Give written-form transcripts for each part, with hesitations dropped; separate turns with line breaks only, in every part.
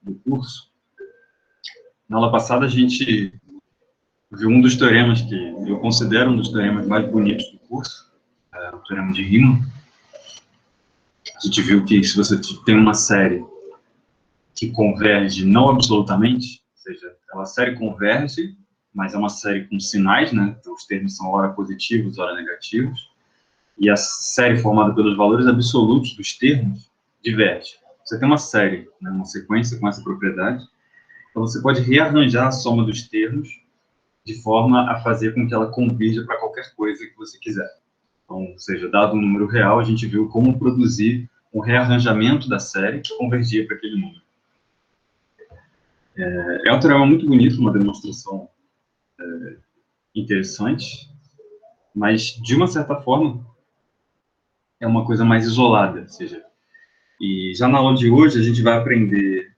do curso. Na aula passada, a gente viu um dos teoremas que eu considero um dos teoremas mais bonitos do curso, o teorema de Riemann. A gente viu que se você tem uma série que converge não absolutamente, ou seja, a série converge, mas é uma série com sinais, né? Então, os termos são ora positivos, ora negativos, e a série formada pelos valores absolutos dos termos diverge. Você tem uma série, né, uma sequência com essa propriedade, então você pode rearranjar a soma dos termos de forma a fazer com que ela convirja para qualquer coisa que você quiser. Então, ou seja, dado um número real, a gente viu como produzir um rearranjamento da série que convergia para aquele número. É um teorema muito bonito, uma demonstração interessante, mas, de uma certa forma, é uma coisa mais isolada, ou seja, e já na aula de hoje a gente vai aprender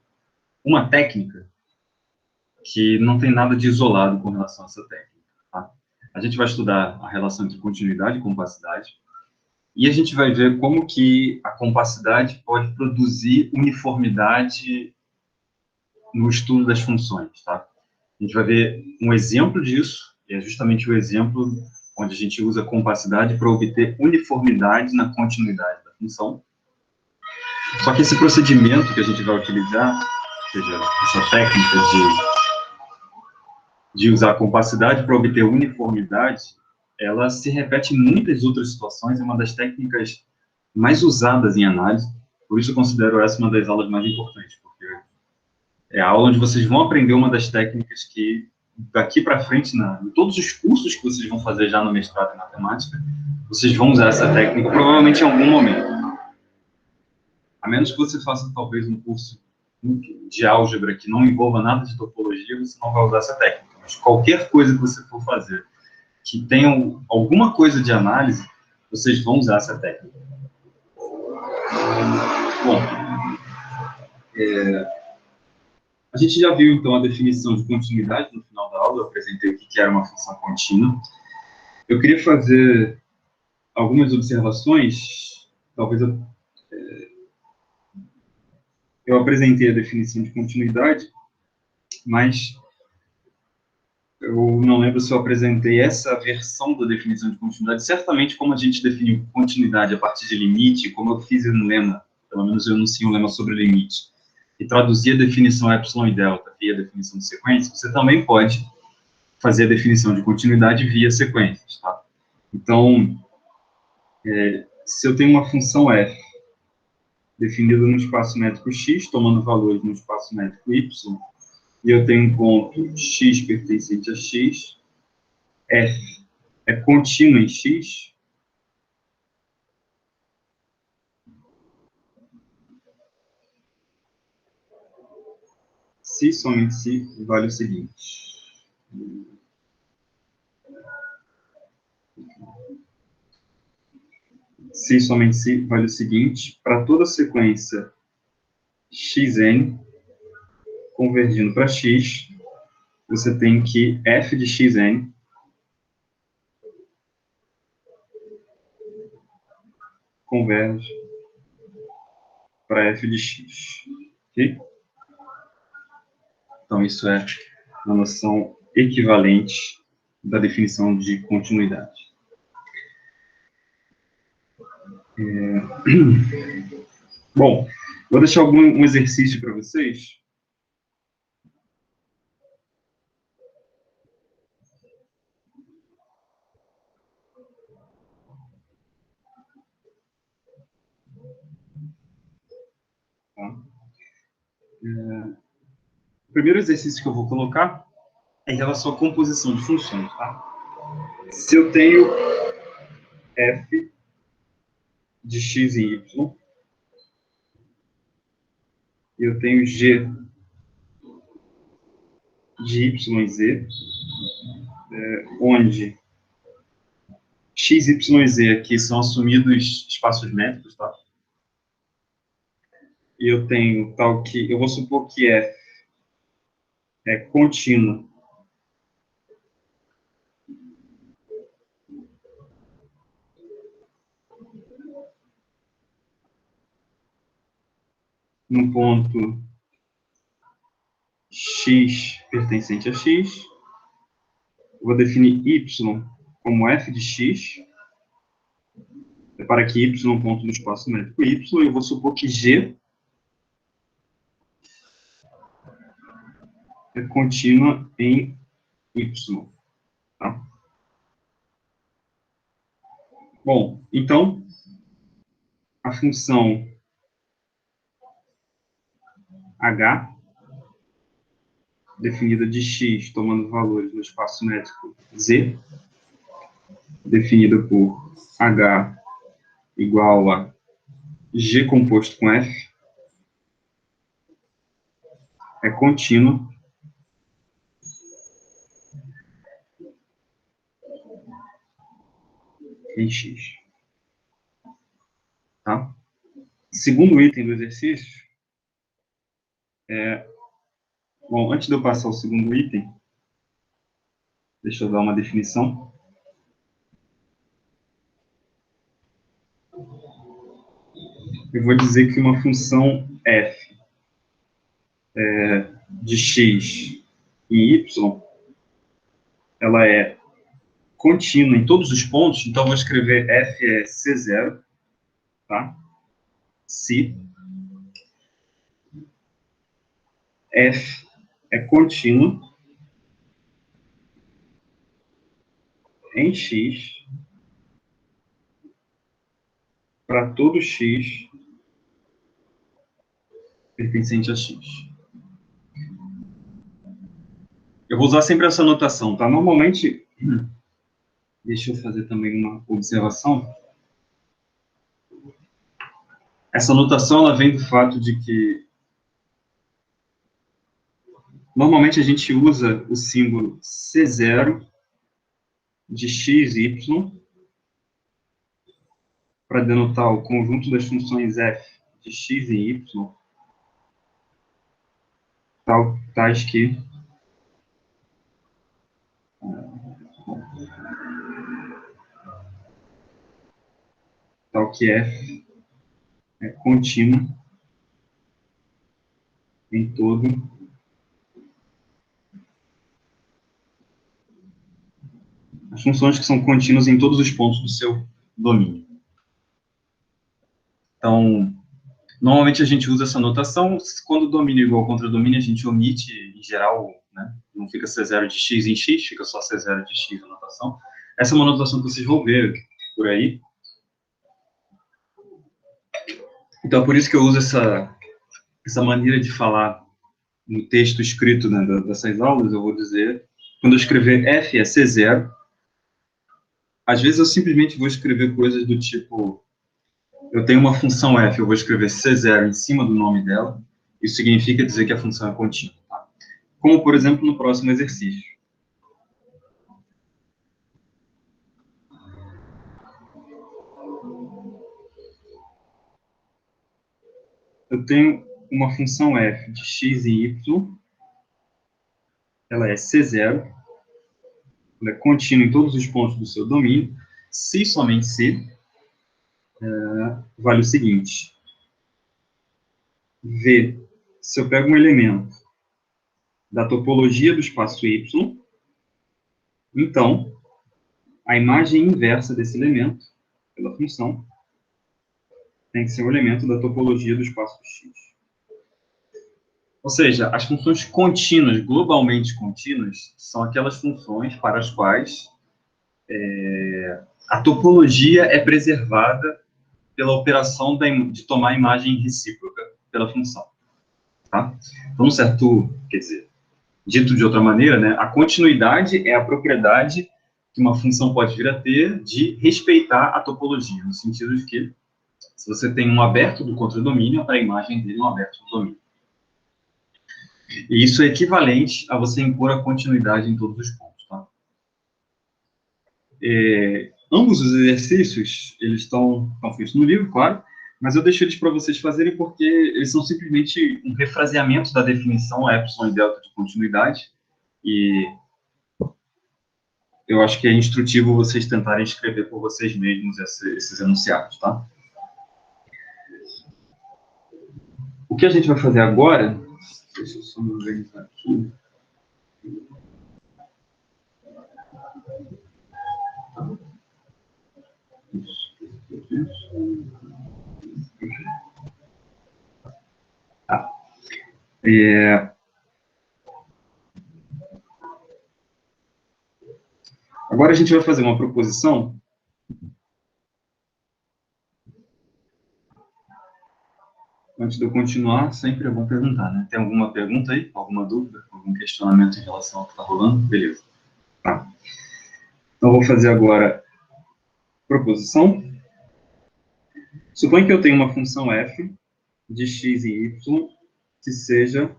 uma técnica que não tem nada de isolado com relação a essa técnica. Tá? A gente vai estudar a relação entre continuidade e compacidade, e a gente vai ver como que a compacidade pode produzir uniformidade no estudo das funções. Tá? A gente vai ver um exemplo disso, e é justamente o exemplo onde a gente usa a compacidade para obter uniformidade na continuidade da função. Só que esse procedimento que a gente vai utilizar, ou seja, essa técnica de usar a compacidade para obter uniformidade, ela se repete em muitas outras situações, é uma das técnicas mais usadas em análise, por isso eu considero essa uma das aulas mais importantes, porque é a aula onde vocês vão aprender uma das técnicas que, daqui para frente, em todos os cursos que vocês vão fazer já no mestrado em matemática, vocês vão usar essa técnica, provavelmente em algum momento. A menos que você faça, talvez, um curso de álgebra que não envolva nada de topologia, você não vai usar essa técnica. Mas qualquer coisa que você for fazer que tenha alguma coisa de análise, vocês vão usar essa técnica. Bom, a gente já viu, então, a definição de continuidade no final da aula, eu apresentei o que era uma função contínua. Eu queria fazer algumas observações, talvez eu apresentei a definição de continuidade, mas eu não lembro se eu apresentei essa versão da definição de continuidade. Certamente, como a gente definiu continuidade a partir de limite, como eu fiz no lema, pelo menos eu enunciei um lema sobre limite, e traduzi a definição epsilon e delta via definição de sequência, você também pode fazer a definição de continuidade via sequências, tá? Então, se eu tenho uma função f definida no espaço métrico x, tomando valores no espaço métrico y, e eu tenho um ponto x pertencente a x, f é contínua em x, se somente se vale o seguinte. Se somente se vale o seguinte, para toda sequência xn convergindo para x, você tem que f de xn converge para f de x. Ok? Então, isso é uma noção equivalente da definição de continuidade. Bom, vou deixar um exercício para vocês. Tá? O primeiro exercício que eu vou colocar é em relação à composição de funções. Tá? Se eu tenho f de x e y, eu tenho g de y e z, onde x, y e z aqui são assumidos espaços métricos, tá? E eu tenho tal que, eu vou supor que f é contínuo no ponto x pertencente a x. Eu vou definir y como f de x. Para que y é um ponto do espaço métrico y, eu vou supor que g é contínua em y. Tá? Bom, então, a função h, definida de x, tomando valores no espaço métrico z, definida por h igual a g composto com f, é contínua em x. Tá? Segundo item do exercício, bom, antes de eu passar ao segundo item, deixa eu dar uma definição. Eu vou dizer que uma função f de x em y, ela é contínua em todos os pontos, então eu vou escrever f é c0, tá? Se f é contínuo em x para todo x pertencente a x. Eu vou usar sempre essa notação, tá? Normalmente, deixa eu fazer também uma observação. Essa notação, ela vem do fato de que normalmente a gente usa o símbolo C0 de x e y para denotar o conjunto das funções f de x e y, tais que f é contínuo em todo as funções que são contínuas em todos os pontos do seu domínio. Então, normalmente a gente usa essa notação, quando o domínio é igual ao contradomínio, a gente omite, em geral, né? Não fica C0 de x em x, fica só C0 de x a notação. Essa é uma notação que vocês vão ver por aí. Então, por isso que eu uso essa maneira de falar no texto escrito, né, dessas aulas. Eu vou dizer, quando eu escrever f é C0, às vezes eu simplesmente vou escrever coisas do tipo, eu tenho uma função f, eu vou escrever C0 em cima do nome dela, isso significa dizer que a função é contínua. Tá? Como, por exemplo, no próximo exercício. Eu tenho uma função f de x e y, ela é C0, ela é contínua em todos os pontos do seu domínio, se somente se, vale o seguinte, V, se eu pego um elemento da topologia do espaço y, então, a imagem inversa desse elemento, pela função, tem que ser um elemento da topologia do espaço x. Ou seja, as funções contínuas, globalmente contínuas, são aquelas funções para as quais a topologia é preservada pela operação de tomar a imagem recíproca pela função. Tá? Então, quer dizer, dito de outra maneira, né, a continuidade é a propriedade que uma função pode vir a ter de respeitar a topologia, no sentido de que, se você tem um aberto do contradomínio, a imagem dele é um aberto do domínio. E isso é equivalente a você impor a continuidade em todos os pontos. Tá? Ambos os exercícios, eles estão feitos no livro, claro, mas eu deixo eles para vocês fazerem porque eles são simplesmente um refraseamento da definição epsilon e delta de continuidade, e eu acho que é instrutivo vocês tentarem escrever por vocês mesmos esses enunciados, tá? O que a gente vai fazer agora Deixa eu só me organizar aqui. Tá. Agora a gente vai fazer uma proposição. Antes de eu continuar, sempre é bom perguntar, né? Tem alguma pergunta aí? Alguma dúvida? Algum questionamento em relação ao que está rolando? Beleza. Tá. Então, eu vou fazer agora proposição. Suponha que eu tenho uma função f de x e y que seja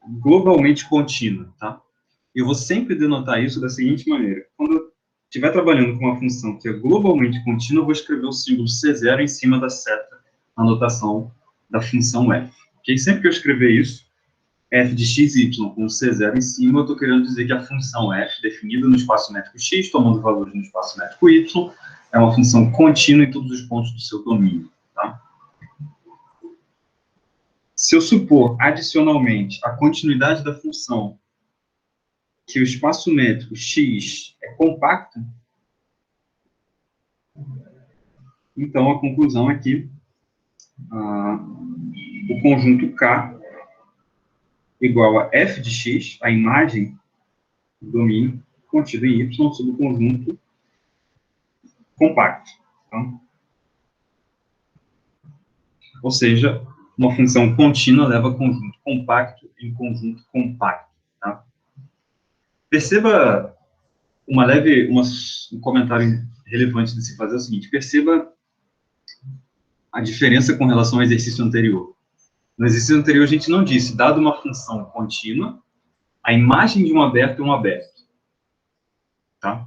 globalmente contínua, tá? Eu vou sempre denotar isso da seguinte maneira. Quando eu estiver trabalhando com uma função que é globalmente contínua, eu vou escrever o símbolo C0 em cima da seta, a notação da função f. Okay? Sempre que eu escrever isso, f de x e y com C0 em cima, eu estou querendo dizer que a função f, definida no espaço métrico x, tomando valores no espaço métrico y, é uma função contínua em todos os pontos do seu domínio. Tá? Se eu supor, adicionalmente, a continuidade da função que o espaço métrico x é compacto, então a conclusão é que o conjunto K igual a f de x, a imagem do domínio contido em y, sobre o conjunto compacto. Tá? Ou seja, uma função contínua leva conjunto compacto em conjunto compacto. Tá? Perceba um comentário relevante de se fazer é o seguinte: perceba a diferença com relação ao exercício anterior. No exercício anterior, a gente não disse, dado uma função contínua, a imagem de um aberto é um aberto. Tá?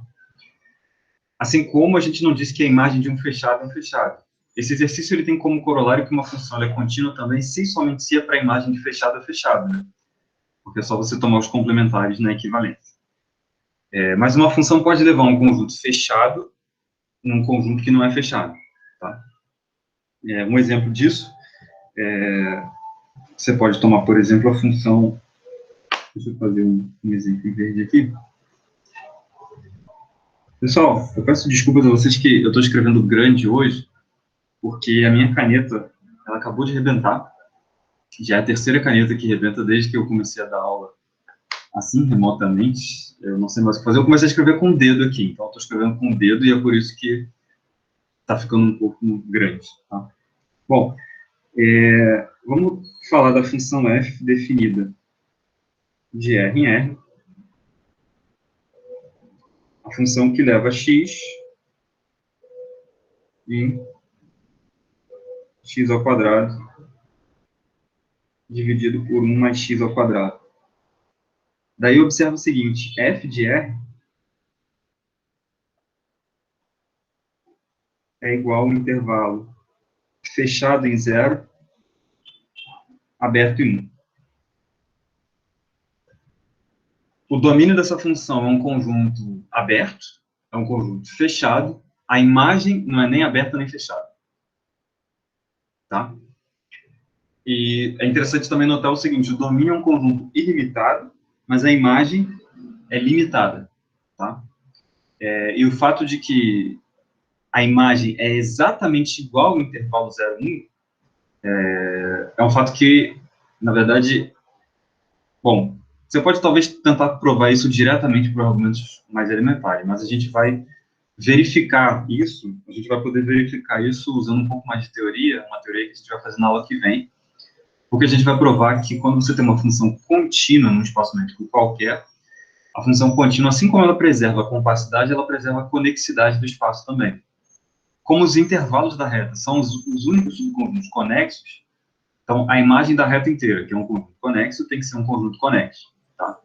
Assim como a gente não disse que a imagem de um fechado é um fechado. Esse exercício ele tem como corolário que uma função é contínua também, se e somente se é para a imagem de fechado é fechado, né? Porque é só você tomar os complementares na equivalência. Mas uma função pode levar um conjunto fechado num conjunto que não é fechado. Tá? Um exemplo disso, você pode tomar, por exemplo, a função... Deixa eu fazer um exemplo em verde aqui. Pessoal, eu peço desculpas a vocês que eu estou escrevendo grande hoje, porque a minha caneta, ela acabou de arrebentar. Já é a terceira caneta que arrebenta desde que eu comecei a dar aula assim, remotamente. Eu não sei mais o que fazer. Eu comecei a escrever com o dedo aqui, então eu estou escrevendo com o dedo e é por isso que está ficando um pouco grande. Tá? Bom, vamos falar da função f definida de R em R. A função que leva x em x ao quadrado dividido por 1 mais x ao quadrado. Daí observa o seguinte, f de R é igual ao intervalo fechado em 0, aberto em 1. O domínio dessa função é um conjunto aberto, é um conjunto fechado, a imagem não é nem aberta nem fechada. Tá? E é interessante também notar o seguinte, o domínio é um conjunto ilimitado, mas a imagem é limitada. Tá? E o fato de que a imagem é exatamente igual ao intervalo 0, 1, é um fato que, na verdade, bom, você pode talvez tentar provar isso diretamente por argumentos mais elementares, mas a gente vai verificar isso, a gente vai poder verificar isso usando um pouco mais de teoria, uma teoria que a gente vai fazer na aula que vem, porque a gente vai provar que quando você tem uma função contínua num espaço métrico qualquer, a função contínua, assim como ela preserva a compacidade, ela preserva a conexidade do espaço também. Como os intervalos da reta são os únicos subconjuntos conexos, então a imagem da reta inteira, que é um conjunto conexo, tem que ser um conjunto conexo. Tá?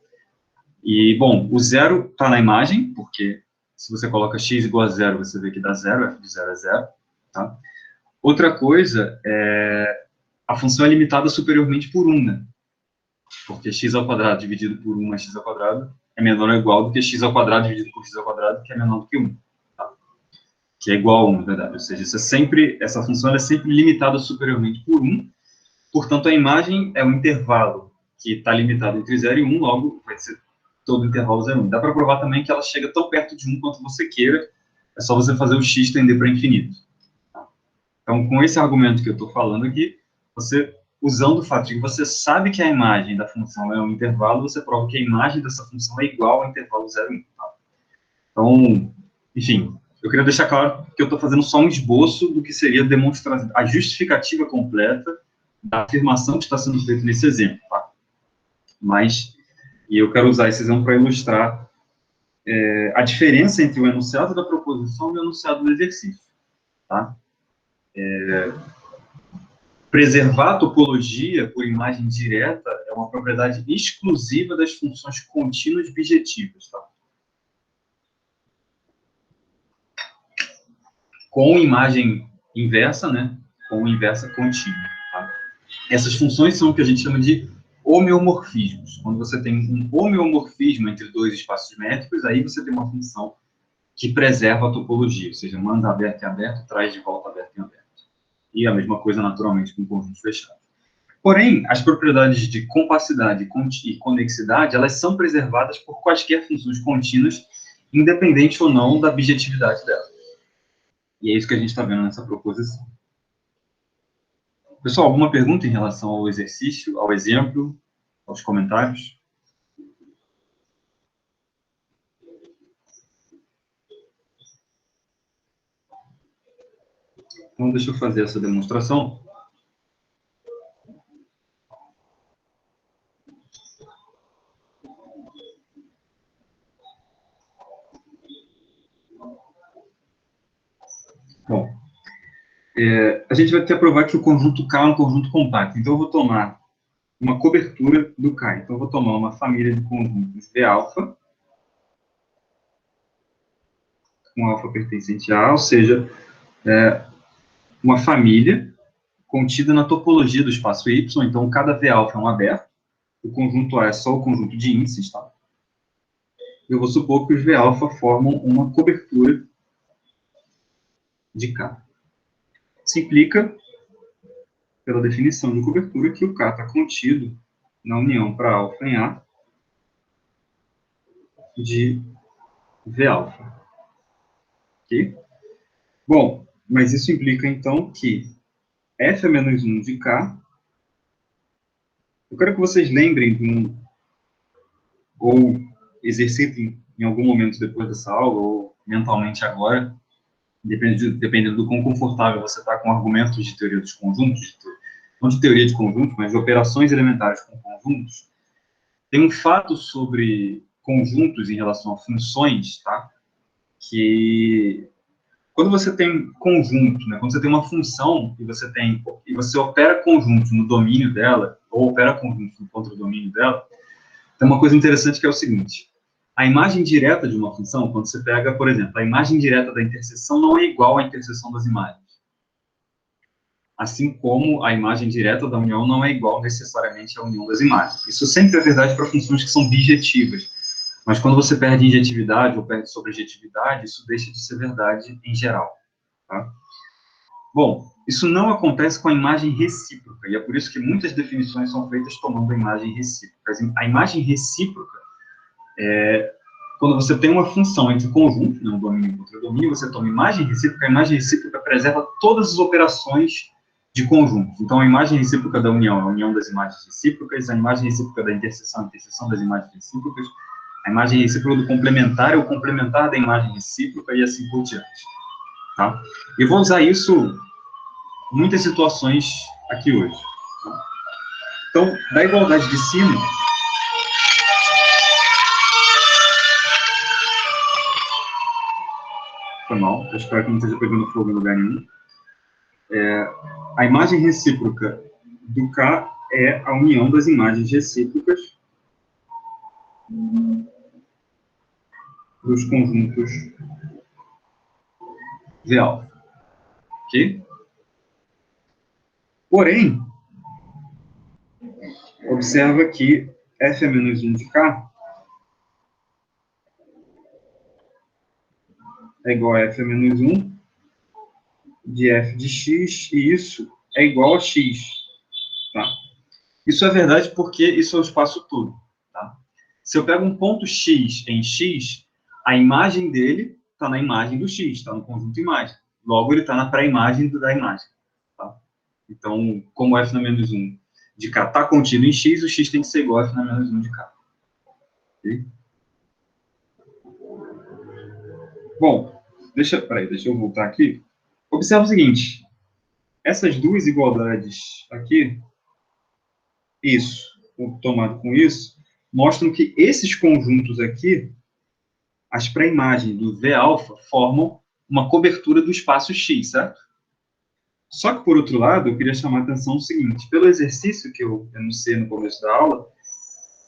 E, bom, o zero está na imagem, porque se você coloca x igual a zero, você vê que dá zero, f de zero é zero. Tá? Outra coisa, a função é limitada superiormente por 1, né? Porque x ao quadrado dividido por 1 mais x ao quadrado é menor ou igual do que x ao quadrado dividido por x ao quadrado, que é menor do que 1. Tá? Que é igual a 1, na verdade. Ou seja, essa função é sempre limitada superiormente por 1, portanto, a imagem é um intervalo que está limitado entre 0 e 1, logo vai ser todo o intervalo 0 e 1. Dá para provar também que ela chega tão perto de 1 quanto você queira, é só você fazer o x tender para infinito. Então, com esse argumento que eu estou falando aqui, você, usando o fato de que você sabe que a imagem da função é um intervalo, você prova que a imagem dessa função é igual ao intervalo 0 e 1. Tá? Então, enfim, eu queria deixar claro que eu estou fazendo só um esboço do que seria demonstrar a justificativa completa da afirmação que está sendo feita nesse exemplo. Tá? Mas, e eu quero usar esse exemplo para ilustrar a diferença entre o enunciado da proposição e o enunciado do exercício. Tá? Preservar a topologia por imagem direta é uma propriedade exclusiva das funções contínuas bijetivas. Tá? Com imagem inversa, né? Com inversa contínua. Tá? Essas funções são o que a gente chama de homeomorfismos. Quando você tem um homeomorfismo entre dois espaços métricos, aí você tem uma função que preserva a topologia, ou seja, manda aberto em aberto, traz de volta aberto em aberto. E a mesma coisa, naturalmente, com conjuntos fechados. Porém, as propriedades de compacidade e conexidade, elas são preservadas por quaisquer funções contínuas, independente ou não da bijetividade delas. E é isso que a gente está vendo nessa proposição. Pessoal, alguma pergunta em relação ao exercício, ao exemplo, aos comentários? Então, deixa eu fazer essa demonstração. Bom, a gente vai ter que provar que o conjunto K é um conjunto compacto. Então, eu vou tomar uma cobertura do K. Então, eu vou tomar uma família de conjuntos V-alfa, com alfa pertencente a A, ou seja, uma família contida na topologia do espaço Y. Então, cada V-alfa é um aberto. O conjunto A é só o conjunto de índices, tá? Eu vou supor que os V-alfa formam uma cobertura de K. Se implica, pela definição de cobertura, que o K está contido na união para alfa em A de V-alfa. Ok? Bom, mas isso implica, então, que f é menos 1 de K. Eu quero que vocês lembrem, ou exercitem em algum momento depois dessa aula, ou mentalmente agora, dependendo do quão confortável você está com argumentos de teoria dos conjuntos, não de teoria de conjuntos, mas de operações elementares com conjuntos. Tem um fato sobre conjuntos em relação a funções, tá? Que quando você tem conjunto, né? Quando você tem uma função e você opera conjunto no domínio dela, ou opera conjunto no contradomínio dela, tem uma coisa interessante que é o seguinte: a imagem direta de uma função, quando você pega, por exemplo, a imagem direta da interseção não é igual à interseção das imagens. Assim como a imagem direta da união não é igual necessariamente à união das imagens. Isso sempre é verdade para funções que são bijetivas. Mas quando você perde injetividade ou perde sobrejetividade, isso deixa de ser verdade em geral. Tá? Bom, isso não acontece com a imagem recíproca, e é por isso que muitas definições são feitas tomando a imagem recíproca. A imagem recíproca quando você tem uma função entre conjunto, né, um domínio e outro domínio, você toma imagem recíproca, a imagem recíproca preserva todas as operações de conjunto. Então, a imagem recíproca da união é a união das imagens recíprocas, a imagem recíproca da interseção é a interseção das imagens recíprocas, a imagem recíproca do complementar é o complementar da imagem recíproca e assim por diante. Tá? E vou usar isso em muitas situações aqui hoje. Tá? Então, da igualdade de cima, foi mal, eu espero que não esteja pegando fogo em lugar nenhum. A imagem recíproca do K é a união das imagens recíprocas dos conjuntos V-alfa. Ok? Porém, observa que f é menos 1 de K é igual a f é menos 1 de f de x, e isso é igual a x. Tá? Isso é verdade porque isso é o espaço todo. Tá? Se eu pego um ponto X em X, a imagem dele está na imagem do X, está no conjunto imagem. Logo, ele está na pré-imagem da imagem. Tá? Então, como f na menos 1 de K está contido em X, o X tem que ser igual a f na menos 1 de K. Okay? Bom, deixa eu voltar aqui. Observa o seguinte. Essas duas igualdades aqui, isso, tomado com isso, mostram que esses conjuntos aqui, as pré-imagens do V-alfa, formam uma cobertura do espaço X, certo? Só que, por outro lado, eu queria chamar a atenção o seguinte, pelo exercício que eu enunciei no começo da aula,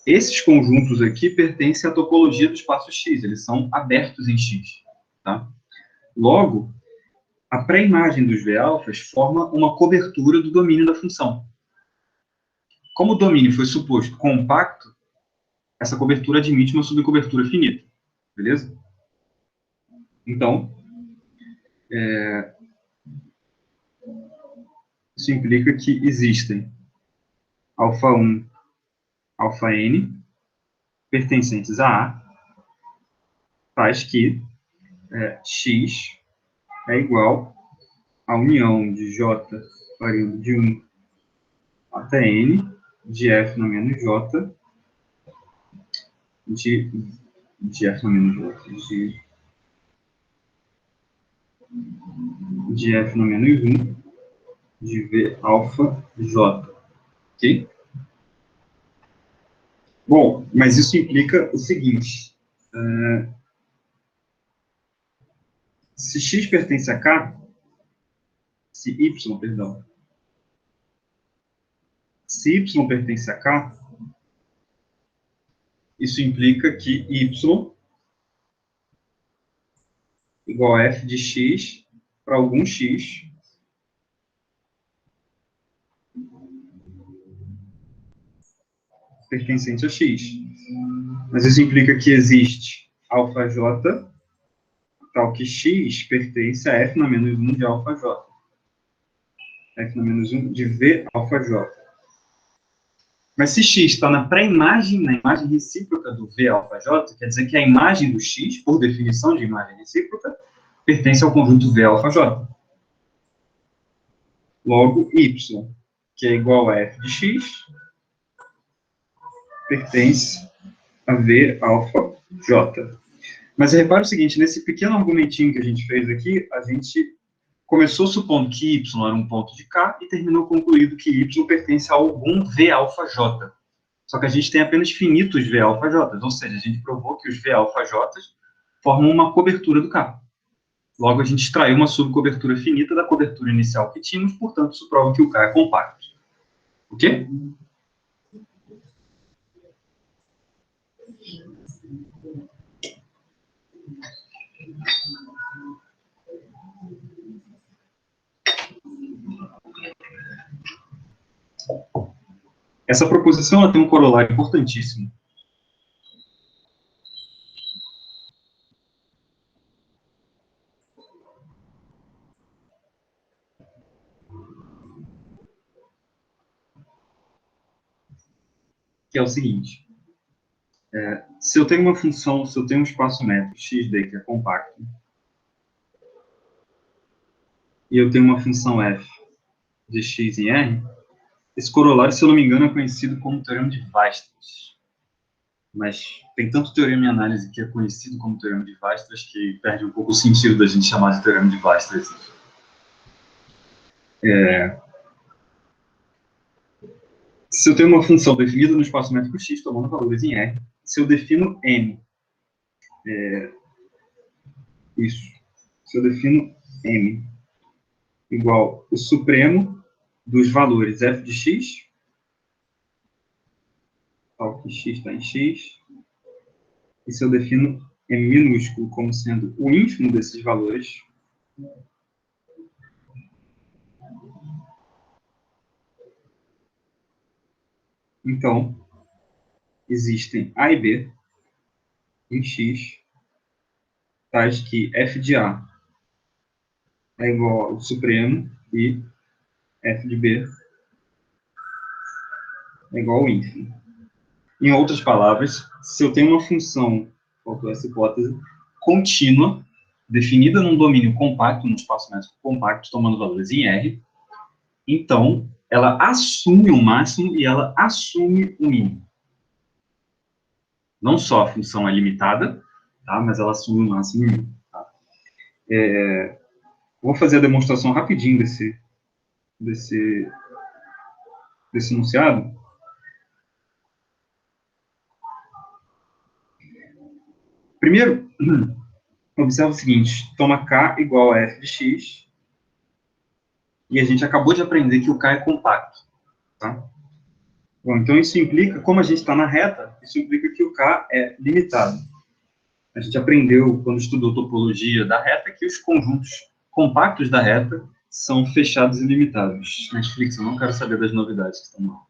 esses conjuntos aqui pertencem à topologia do espaço X, eles são abertos em X, tá? Logo, a pré-imagem dos V-alfas forma uma cobertura do domínio da função. Como o domínio foi suposto compacto, essa cobertura admite uma subcobertura finita, beleza? Então, isso implica que existem alfa1, alfa-n, pertencentes a A, faz que X é igual à união de J variando de 1 até N, de F na menos J, de F na menos J, de F na menos 1, de V alfa J. Ok? Bom, mas isso implica o seguinte. Se X pertence a K, se Y, perdão. Se Y pertence a K, isso implica que Y igual a F de X para algum X pertencente a X. Mas isso implica que existe alfa J, tal que X pertence a F na menos 1 de alfa J. F na menos 1 de V alfa J. Mas se X está na pré-imagem, na imagem recíproca do V alfa J, quer dizer que a imagem do X, por definição de imagem recíproca, pertence ao conjunto V alfa J. Logo, Y, que é igual a F de X, pertence a V alfa J. Mas repare o seguinte, nesse pequeno argumentinho que a gente fez aqui, a gente começou supondo que Y era um ponto de K e terminou concluindo que Y pertence a algum V alfa J. Só que a gente tem apenas finitos V alfa J, ou seja, a gente provou que os V alfa J formam uma cobertura do K. Logo, a gente extraiu uma subcobertura finita da cobertura inicial que tínhamos, portanto, isso prova que o K é compacto. Ok? Essa proposição ela tem um corolário importantíssimo. Que é o seguinte. Se eu tenho uma função, se eu tenho um espaço métrico xd que é compacto, e eu tenho uma função f de x em R, esse corolário, se eu não me engano, é conhecido como teorema de Weierstrass. Mas tem tanto teorema em análise que é conhecido como teorema de Weierstrass que perde um pouco o sentido da gente chamar de teorema de Weierstrass. Se eu tenho uma função definida no espaço métrico x, tomando valores em R, se eu defino M, se eu defino M igual o supremo dos valores f de x, tal que x está em x, e se eu defino M minúsculo como sendo o ínfimo desses valores, então, existem A e B em x, tais que f de A é igual ao supremo e f de B é igual ao ínfimo. Em outras palavras, se eu tenho uma função, faltou essa hipótese, contínua, definida num domínio compacto, num espaço métrico compacto, tomando valores em R, então, ela assume o máximo e ela assume o mínimo. Não só a função é limitada, tá? Mas ela assume o máximo e o mínimo. Tá? Vou fazer a demonstração rapidinho desse enunciado. Primeiro, observa o seguinte, toma K igual a F de X, e a gente acabou de aprender que o K é compacto. Tá? Bom, então isso implica, como a gente está na reta, isso implica que o K é limitado. A gente aprendeu, quando estudou topologia da reta, que os conjuntos compactos da reta são fechados e limitados. Netflix, eu não quero saber das novidades que estão lá.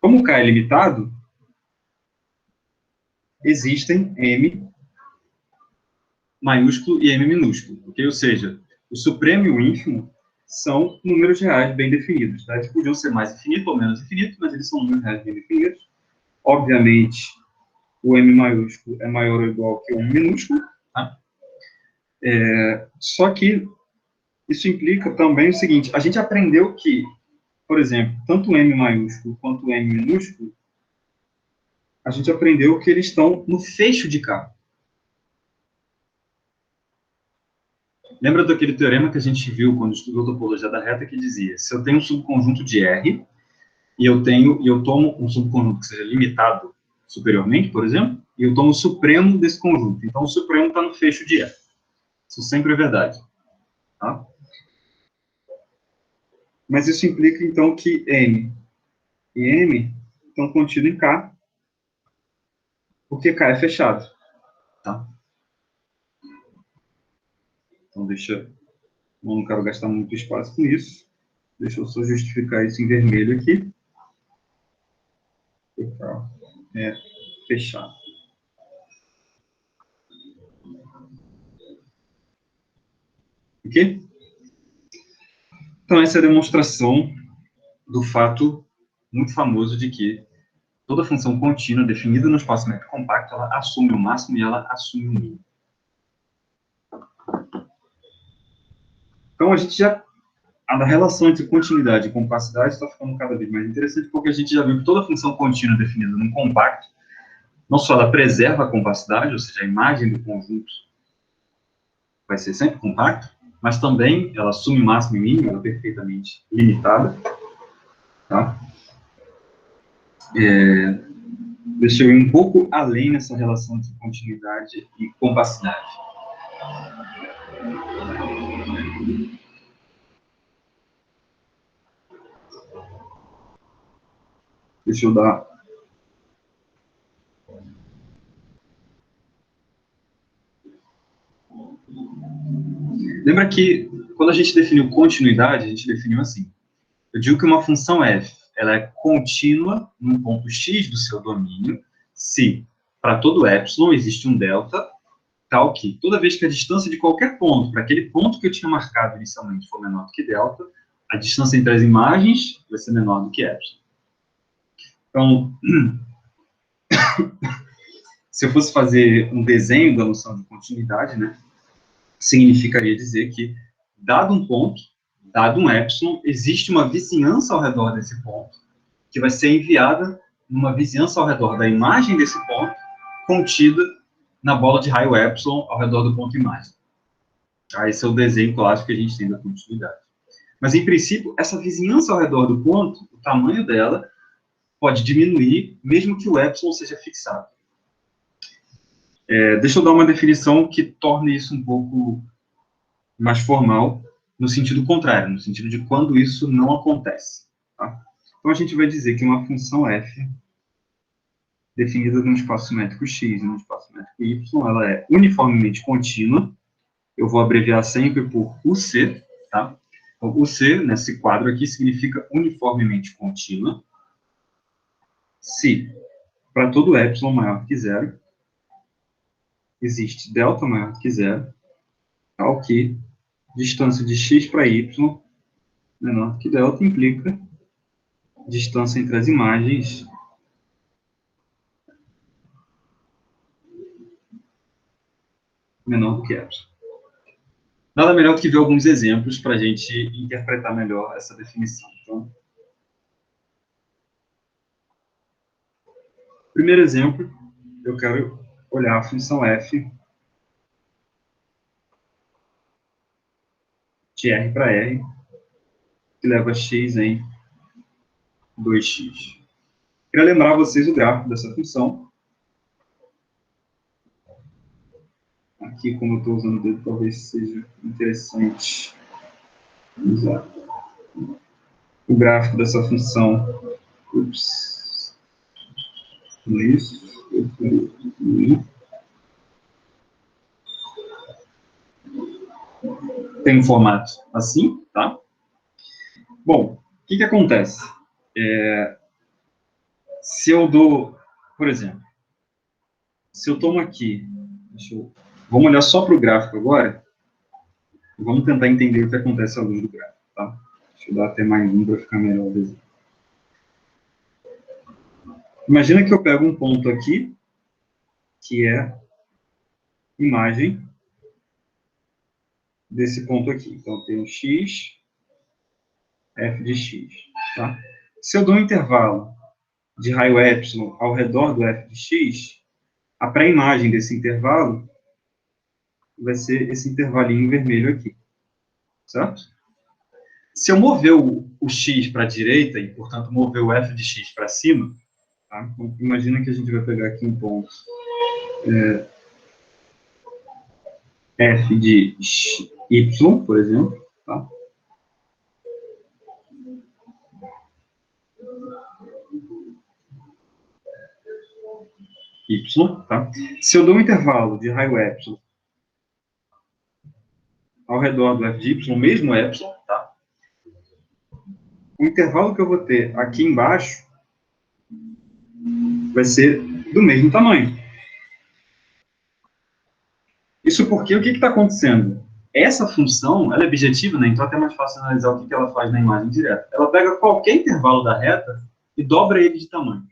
Como o K é limitado, existem M maiúsculo e M minúsculo. Okay? Ou seja, o supremo e o ínfimo são números reais bem definidos. Tá? Eles podiam ser mais infinito ou menos infinito, mas eles são números reais bem definidos. Obviamente, o M maiúsculo é maior ou igual que o M minúsculo. Tá? Só que isso implica também o seguinte, a gente aprendeu que, por exemplo, tanto o M maiúsculo quanto o M minúsculo, a gente aprendeu que eles estão no fecho de K. Lembra daquele teorema que a gente viu quando estudou topologia da reta, que dizia, se eu tenho um subconjunto de R, e eu tomo um subconjunto que seja limitado superiormente, por exemplo, e eu tomo o supremo desse conjunto. Então, o supremo está no fecho de R. Isso sempre é verdade. Tá? Mas isso implica, então, que M e M estão contidos em K, porque K é fechado. Tá? Então, não quero gastar muito espaço com isso. Deixa eu só justificar isso em vermelho aqui. É fechado. Ok? Então, essa é a demonstração do fato muito famoso de que toda função contínua definida no espaço métrico compacto, ela assume o máximo e ela assume o mínimo. Então, a relação entre continuidade e compacidade está ficando cada vez mais interessante, porque a gente já viu que toda função contínua definida num compacto, não só ela preserva a compacidade, ou seja, a imagem do conjunto vai ser sempre compacta, mas também ela assume máximo e mínimo, ela é perfeitamente limitada. Tá? Deixa eu ir um pouco além nessa relação de continuidade e compacidade. Deixa eu dar... Lembra que, quando a gente definiu continuidade, a gente definiu assim. Eu digo que uma função f, ela é contínua num ponto x do seu domínio, se, para todo epsilon, existe um delta, tal que, toda vez que a distância de qualquer ponto, para aquele ponto que eu tinha marcado inicialmente, for menor do que delta, a distância entre as imagens vai ser menor do que epsilon. Então, se eu fosse fazer um desenho da noção de continuidade, né, significaria dizer que, dado um ponto, dado um epsilon, existe uma vizinhança ao redor desse ponto, que vai ser enviada numa vizinhança ao redor da imagem desse ponto, contida na bola de raio epsilon ao redor do ponto imagem. Esse é o desenho clássico que a gente tem da continuidade. Mas, em princípio, essa vizinhança ao redor do ponto, o tamanho dela, pode diminuir, mesmo que o epsilon seja fixado. Deixa eu dar uma definição que torne isso um pouco mais formal, no sentido contrário, no sentido de quando isso não acontece. Tá? Então, a gente vai dizer que uma função f, definida num espaço simétrico x e num espaço simétrico y, ela é uniformemente contínua. Eu vou abreviar sempre por UC, tá? Então, UC, nesse quadro aqui, significa uniformemente contínua, se, para todo epsilon maior que zero, existe delta maior que zero, tal que distância de x para y menor que delta implica distância entre as imagens menor do que epsilon. Nada melhor do que ver alguns exemplos para a gente interpretar melhor essa definição. Então, primeiro exemplo, eu quero olhar a função f de R para R, que leva x em 2x. Queria lembrar vocês o gráfico dessa função. Aqui, como eu estou usando o dedo, talvez seja interessante usar o gráfico dessa função. Ups. Isso. Tem um formato assim, tá? Bom, o que acontece? Se eu dou, por exemplo, se eu tomo aqui, vamos olhar só para o gráfico agora, e vamos tentar entender o que acontece à luz do gráfico, tá? Deixa eu dar até mais um para ficar melhor o desenho. Imagina que eu pego um ponto aqui, que é imagem desse ponto aqui. Então, eu tenho x, f de x, tá? Se eu dou um intervalo de raio epsilon ao redor do f de x, a pré-imagem desse intervalo vai ser esse intervalinho vermelho aqui, certo? Se eu mover o x para a direita, e, portanto, mover o f de x para cima, tá? Então, imagina que a gente vai pegar aqui um ponto f de y, por exemplo, tá? Y, tá? Se eu dou um intervalo de raio epsilon ao redor do f de y, mesmo epsilon, tá? O intervalo que eu vou ter aqui embaixo vai ser do mesmo tamanho. Isso porque o que está acontecendo? Essa função, ela é objetiva, né? Então é até mais fácil analisar o que ela faz na imagem direta. Ela pega qualquer intervalo da reta e dobra ele de tamanho.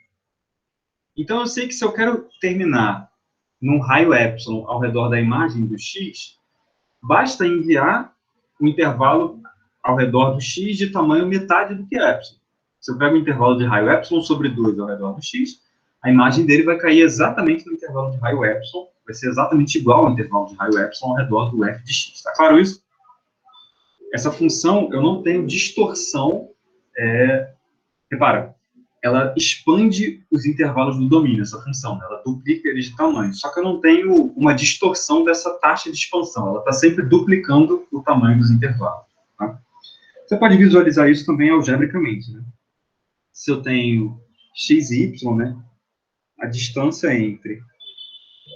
Então eu sei que se eu quero terminar num raio epsilon ao redor da imagem do x, basta enviar o intervalo ao redor do x de tamanho metade do que epsilon. Se eu pego o intervalo de raio epsilon sobre 2 ao redor do x, a imagem dele vai cair exatamente no intervalo de raio epsilon, vai ser exatamente igual ao intervalo de raio epsilon ao redor do f de x. Está claro isso? Essa função, eu não tenho distorção. Repara, ela expande os intervalos do domínio, essa função, né? Ela duplica eles de tamanho. Só que eu não tenho uma distorção dessa taxa de expansão. Ela está sempre duplicando o tamanho dos intervalos. Tá? Você pode visualizar isso também algebricamente, né? Se eu tenho x e y, né? A distância entre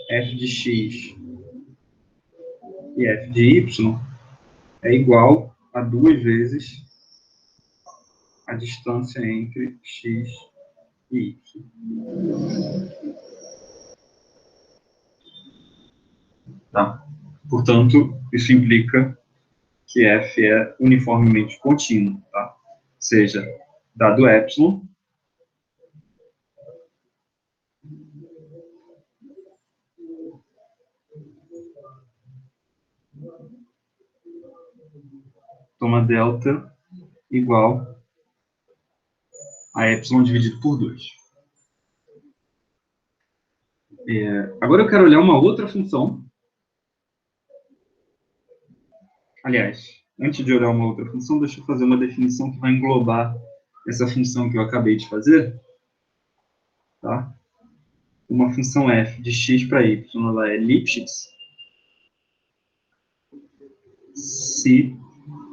f de x e f de y é igual a 2 vezes a distância entre x e y. Tá? Portanto, isso implica que f é uniformemente contínuo, tá? Seja, dado epsilon, toma delta igual a epsilon dividido por 2. Agora eu quero olhar uma outra função. Aliás, antes de olhar uma outra função, deixa eu fazer uma definição que vai englobar essa função que eu acabei de fazer. Tá? Uma função f de x para y, ela é Lipschitz se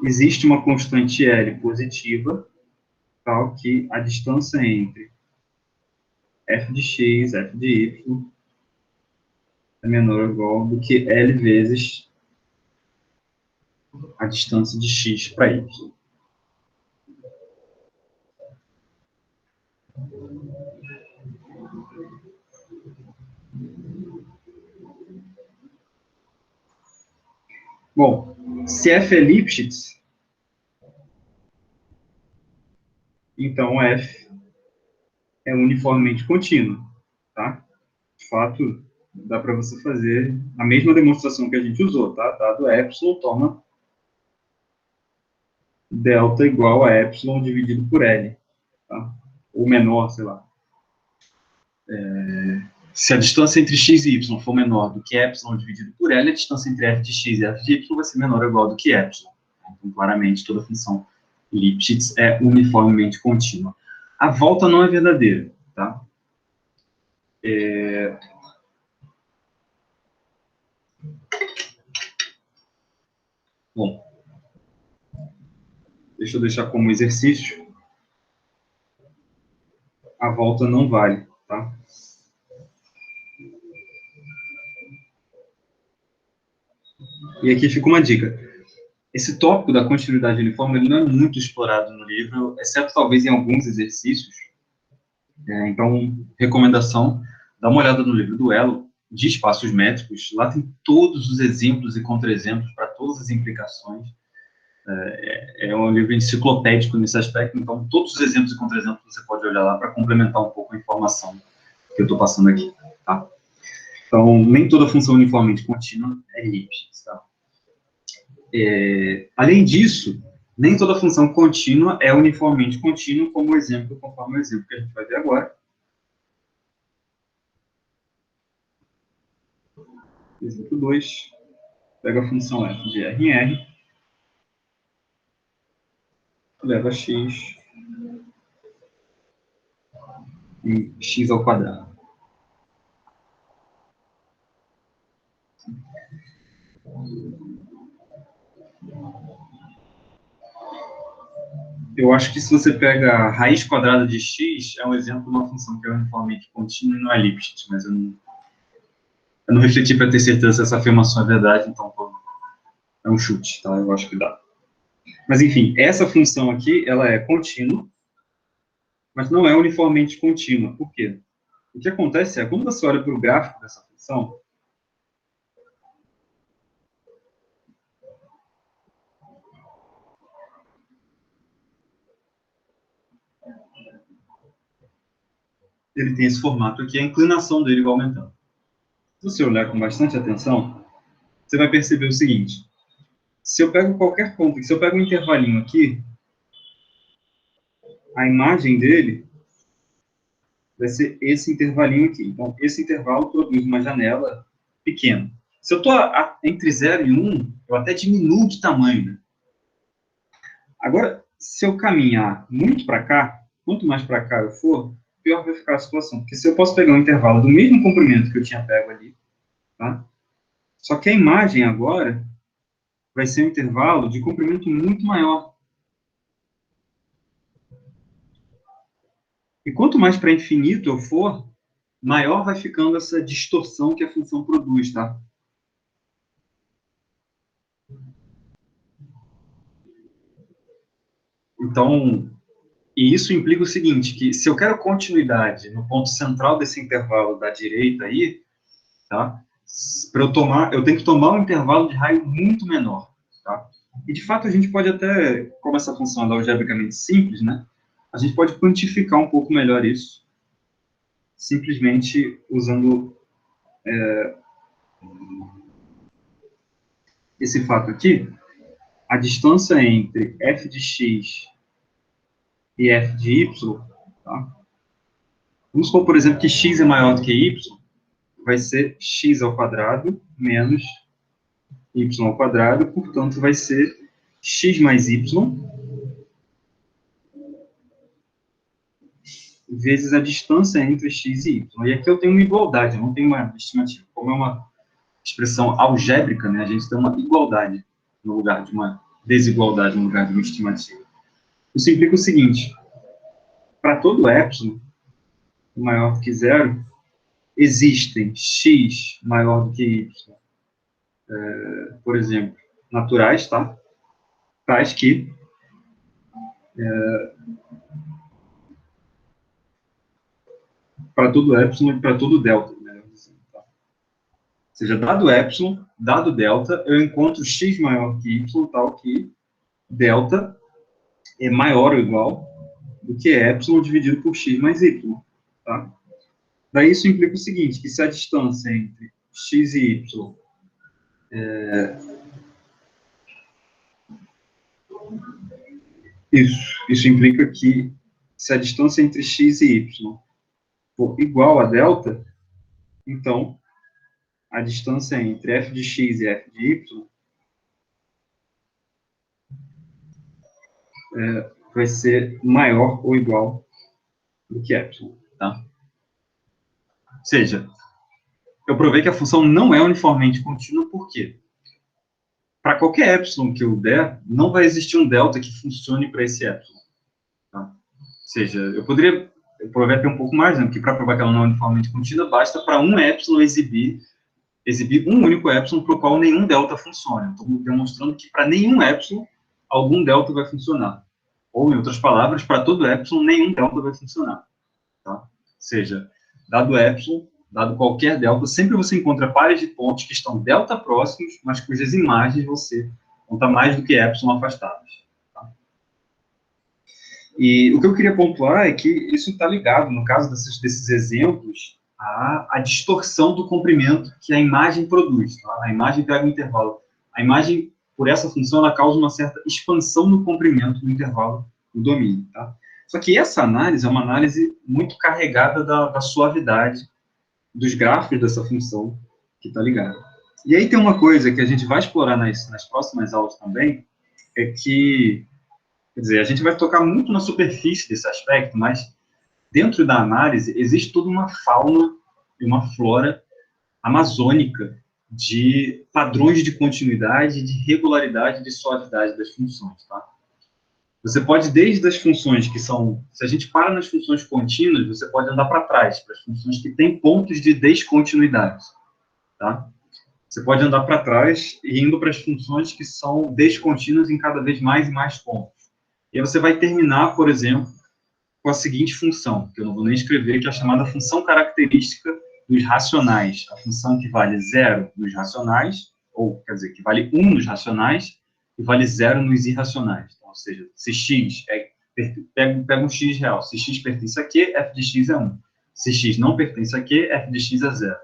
existe uma constante L positiva, tal que a distância entre f de x, f de y, é menor ou igual do que L vezes a distância de x para y. Bom, se f é Lipschitz, então f é uniformemente contínuo, tá? De fato, dá para você fazer a mesma demonstração que a gente usou, tá? Dado epsilon, toma delta igual a epsilon dividido por L, tá? Ou menor, sei lá. Se a distância entre x e y for menor do que epsilon dividido por L, a distância entre f de x e f de y vai ser menor ou igual do que epsilon. Então, claramente, toda função Lipschitz é uniformemente contínua. A volta não é verdadeira, tá? Bom, deixa eu deixar como exercício. A volta não vale, tá? E aqui fica uma dica. Esse tópico da continuidade uniforme ele não é muito explorado no livro, exceto talvez em alguns exercícios. Então, recomendação, dá uma olhada no livro do Elo, de espaços métricos. Lá tem todos os exemplos e contra-exemplos para todas as implicações. É um livro enciclopédico nesse aspecto, então todos os exemplos e contra-exemplos você pode olhar lá para complementar um pouco a informação que eu estou passando aqui, tá? Então, nem toda função uniformemente contínua é Lipschitz, tá? Além disso, nem toda função contínua é uniformemente contínua, como o exemplo, conforme o exemplo que a gente vai ver agora. Exemplo 2, pega a função f de R em R, leva x em x ao quadrado. Eu acho que se você pega a raiz quadrada de x, é um exemplo de uma função que é uniformemente contínua e não é Lipschitz, mas eu não refleti para ter certeza se essa afirmação é verdade, então é um chute, tá? Eu acho que dá. Mas, enfim, essa função aqui, ela é contínua, mas não é uniformemente contínua. Por quê? O que acontece é, quando você olha para o gráfico dessa função, ele tem esse formato aqui, a inclinação dele vai aumentando. Se você olhar com bastante atenção, você vai perceber o seguinte: se eu pego qualquer ponto, se eu pego um intervalinho aqui, a imagem dele vai ser esse intervalinho aqui. Então, esse intervalo produz uma janela pequena. Se eu estou entre 0 e 1, eu até diminuo de tamanho, né? Agora, se eu caminhar muito para cá, quanto mais para cá eu for, pior vai ficar a situação. Porque se eu posso pegar um intervalo do mesmo comprimento que eu tinha pego ali, tá? Só que a imagem agora vai ser um intervalo de comprimento muito maior. E quanto mais para infinito eu for, maior vai ficando essa distorção que a função produz, tá? Então, e isso implica o seguinte, que se eu quero continuidade no ponto central desse intervalo da direita aí, tá? Para eu tenho que tomar um intervalo de raio muito menor, tá? E, de fato, a gente pode até, como essa função é algebricamente simples, né? A gente pode quantificar um pouco melhor isso, simplesmente usando esse fato aqui. A distância entre f de x e f de y, tá? Vamos supor, por exemplo, que x é maior do que y, vai ser x ao quadrado menos y ao quadrado, portanto, vai ser x mais y vezes a distância entre x e y. E aqui eu tenho uma igualdade, eu não tenho uma estimativa. Como é uma expressão algébrica, né, a gente tem uma igualdade no lugar de uma desigualdade, no lugar de uma estimativa. Isso implica o seguinte: para todo epsilon maior do que zero, existem x maior do que y, por exemplo, naturais, tá? Tais que para todo epsilon e para todo delta, né? Tá? Ou seja, dado epsilon, dado delta, eu encontro x maior que y, tal que delta é maior ou igual do que y dividido por x mais y. Tá? Daí isso implica o seguinte, que se a distância entre x e y isso implica que se a distância entre x e y for igual a delta, então a distância entre f de x e f de y vai ser maior ou igual do que y. Tá? Ou seja, eu provei que a função não é uniformemente contínua, por quê? Para qualquer epsilon que eu der, não vai existir um delta que funcione para esse epsilon. Tá? Ou seja, eu poderia provar até um pouco mais, né? Porque para provar que ela não é uniformemente contínua, basta para um epsilon exibir um único epsilon para o qual nenhum delta funciona. Estou demonstrando que para nenhum epsilon, algum delta vai funcionar. Ou, em outras palavras, para todo epsilon, nenhum delta vai funcionar. Tá? Ou seja, dado epsilon, dado qualquer delta, sempre você encontra pares de pontos que estão delta próximos, mas cujas imagens você vão estar mais do que epsilon afastadas. Tá? E o que eu queria pontuar é que isso está ligado, no caso desses exemplos, à distorção do comprimento que a imagem produz. Tá? A imagem pega um intervalo. A imagem, por essa função, ela causa uma certa expansão no comprimento do intervalo do domínio. Tá? Só que essa análise é uma análise muito carregada da suavidade dos gráficos dessa função que está ligada. E aí tem uma coisa que a gente vai explorar nas próximas aulas também, é que, quer dizer, a gente vai tocar muito na superfície desse aspecto, mas dentro da análise existe toda uma fauna e uma flora amazônica de padrões de continuidade, de regularidade, de suavidade das funções, tá? Você pode, desde as funções que são... Se a gente para nas funções contínuas, você pode andar para trás, para as funções que têm pontos de descontinuidade. Tá? Você pode andar para trás e indo para as funções que são descontínuas em cada vez mais e mais pontos. E aí você vai terminar, por exemplo, com a seguinte função, que eu não vou nem escrever, que é a chamada função característica dos racionais. A função que vale 0 nos racionais, ou, quer dizer, que vale 1 nos racionais, e vale 0 nos irracionais. Ou seja, se x pega um x real, se x pertence a Q, f de x é 1. Se x não pertence a Q, f de x é 0.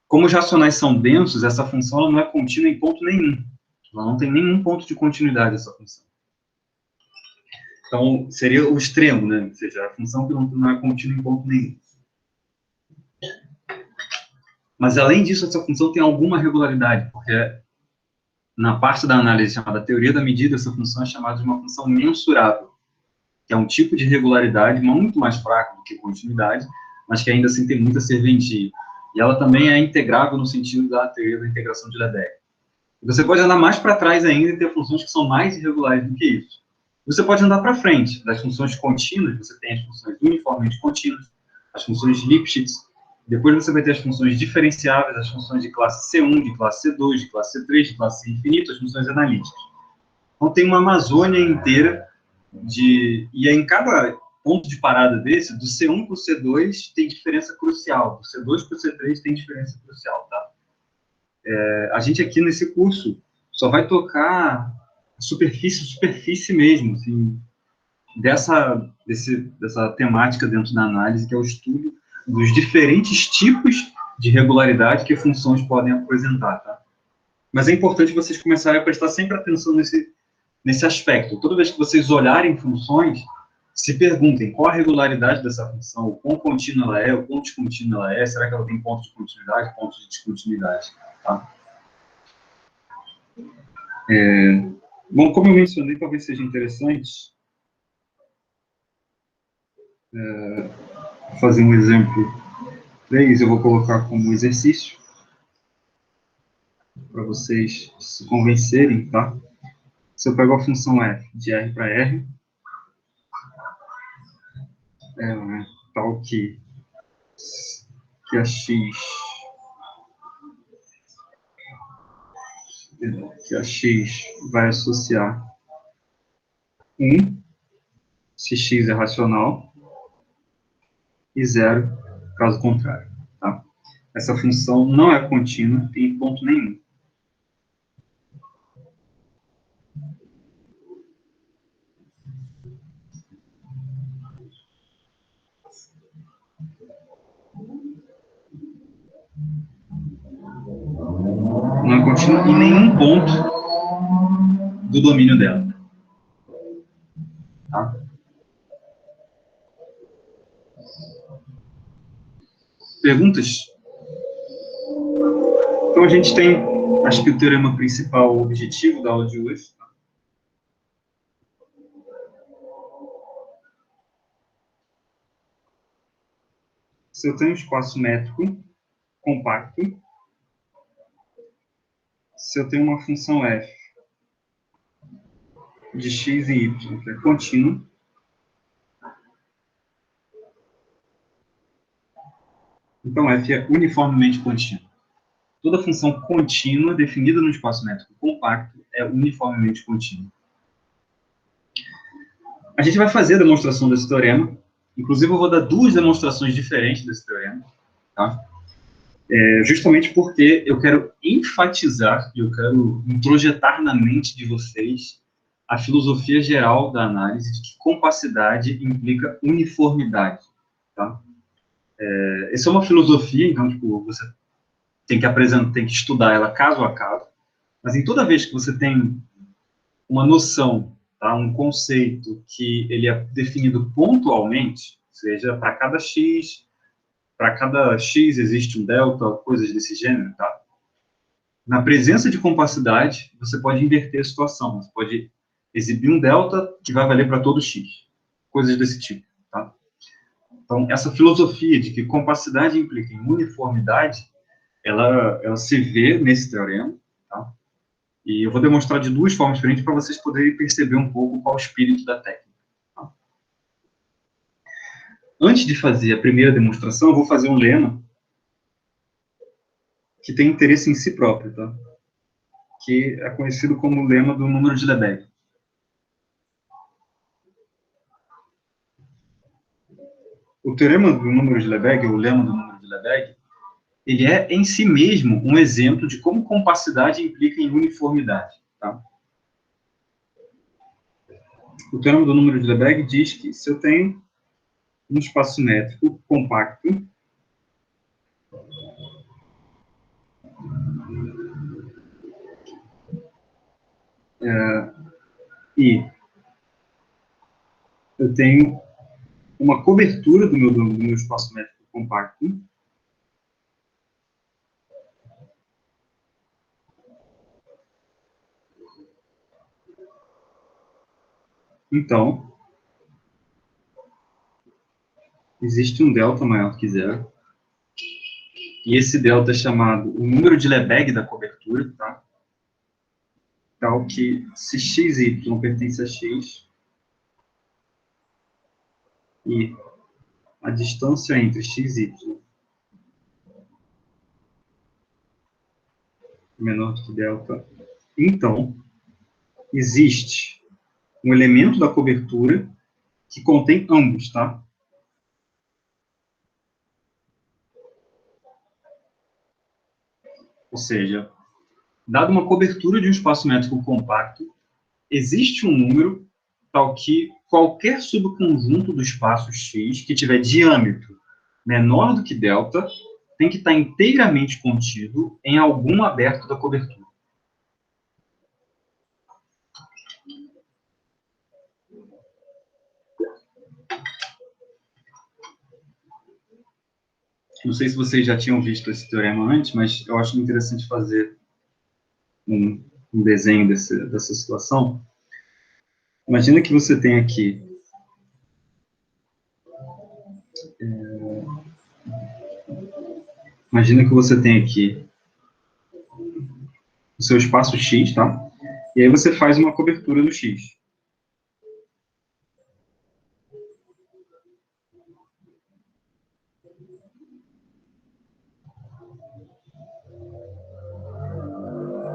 Como os racionais são densos, essa função ela não é contínua em ponto nenhum. Ela não tem nenhum ponto de continuidade, essa função. Então, seria o extremo, né? Ou seja, a função que não é contínua em ponto nenhum. Mas, além disso, essa função tem alguma regularidade, porque na parte da análise chamada teoria da medida, essa função é chamada de uma função mensurável, que é um tipo de regularidade muito mais fraco do que continuidade, mas que ainda assim tem muita serventia. E ela também é integrável no sentido da teoria da integração de Lebesgue. Você pode andar mais para trás ainda e ter funções que são mais irregulares do que isso. Você pode andar para frente. Das funções contínuas, você tem as funções uniformemente contínuas, as funções Lipschitz. Depois você vai ter as funções diferenciáveis, as funções de classe C1, de classe C2, de classe C3, de classe infinita, as funções analíticas. Então, tem uma Amazônia inteira e em cada ponto de parada desse, do C1 para o C2 tem diferença crucial, do C2 para o C3 tem diferença crucial, tá? A gente aqui nesse curso só vai tocar superfície mesmo, assim, dessa temática dentro da análise, que é o estudo dos diferentes tipos de regularidade que funções podem apresentar, tá? Mas é importante vocês começarem a prestar sempre atenção nesse aspecto. Toda vez que vocês olharem funções, se perguntem qual a regularidade dessa função, o quão contínua ela é, o quão descontínua ela é, será que ela tem pontos de continuidade, pontos de descontinuidade, tá? Bom, como eu mencionei, talvez seja interessante fazer um exemplo 3, eu vou colocar como exercício, para vocês se convencerem, tá? Se eu pego a função f de r para r, tal que a x vai associar 1, se x é racional, e 0, caso contrário. Tá? Essa função não é contínua em ponto nenhum. contínua em nenhum ponto do domínio dela. Tá? Perguntas? Então, a gente tem, acho que o teorema principal, o objetivo da aula de hoje. Se eu tenho um espaço métrico compacto, se eu tenho uma função f de x e y, que é contínua, então f é uniformemente contínua. Toda função contínua definida no espaço métrico compacto é uniformemente contínua. A gente vai fazer a demonstração desse teorema. Inclusive, eu vou dar duas demonstrações diferentes desse teorema. Tá? Justamente porque eu quero enfatizar, eu quero introjetar na mente de vocês a filosofia geral da análise de que compacidade implica uniformidade. Tá? Essa é uma filosofia, então, tipo, você tem que apresentar, tem que estudar ela caso a caso, mas em toda vez que você tem uma noção, tá, um conceito que ele é definido pontualmente, seja para cada x existe um delta, coisas desse gênero, tá? Na presença de compacidade, você pode inverter a situação, você pode exibir um delta que vai valer para todo x, coisas desse tipo, tá? Então, essa filosofia de que compacidade implica em uniformidade, ela se vê nesse teorema, tá? E eu vou demonstrar de duas formas diferentes para vocês poderem perceber um pouco qual é o espírito da técnica. Tá? Antes de fazer a primeira demonstração, eu vou fazer um lema que tem interesse em si próprio, tá? Que é conhecido como o lema do número de Lebesgue. O teorema do número de Lebesgue, o lema do número de Lebesgue, ele é em si mesmo um exemplo de como compacidade implica em uniformidade. Tá? O teorema do número de Lebesgue diz que se eu tenho um espaço métrico compacto, e eu tenho uma cobertura do meu espaço métrico compacto, então, existe um delta maior que zero, e esse delta é chamado o número de Lebesgue da cobertura, tá? Tal que se x e y pertence a x, e a distância entre x e y é menor do que delta, então, existe um elemento da cobertura que contém ambos, tá? Ou seja, dada uma cobertura de um espaço métrico compacto, existe um número tal que qualquer subconjunto do espaço X que tiver diâmetro menor do que delta tem que estar inteiramente contido em algum aberto da cobertura. Não sei se vocês já tinham visto esse teorema antes, mas eu acho interessante fazer um desenho dessa situação. Imagina que você tem aqui o seu espaço X, tá? E aí você faz uma cobertura do X.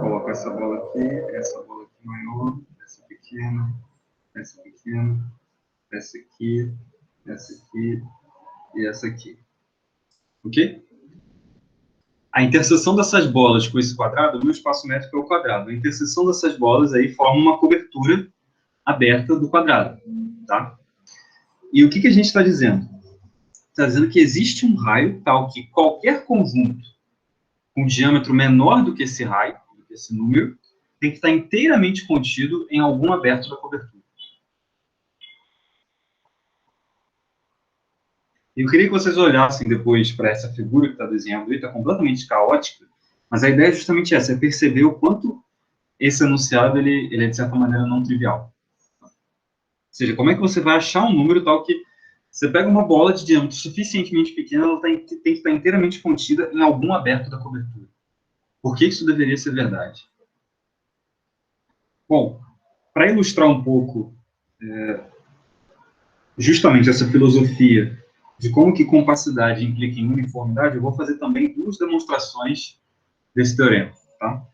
Coloco essa bola aqui maior, essa pequena, essa aqui e essa aqui. Ok? A interseção dessas bolas com esse quadrado, o meu espaço métrico é o quadrado. A interseção dessas bolas aí forma uma cobertura aberta do quadrado. Tá? E o que a gente está dizendo? Está dizendo que existe um raio tal que qualquer conjunto com diâmetro menor do que esse raio, esse número tem que estar inteiramente contido em algum aberto da cobertura. Eu queria que vocês olhassem depois para essa figura que está desenhando aí, está completamente caótica, mas a ideia é justamente essa, é perceber o quanto esse enunciado ele é, de certa maneira, não trivial. Ou seja, como é que você vai achar um número tal que você pega uma bola de diâmetro suficientemente pequena, ela tem que estar inteiramente contida em algum aberto da cobertura. Por que isso deveria ser verdade? Bom, para ilustrar um pouco justamente essa filosofia de como que compacidade implica em uniformidade, eu vou fazer também duas demonstrações desse teorema, tá?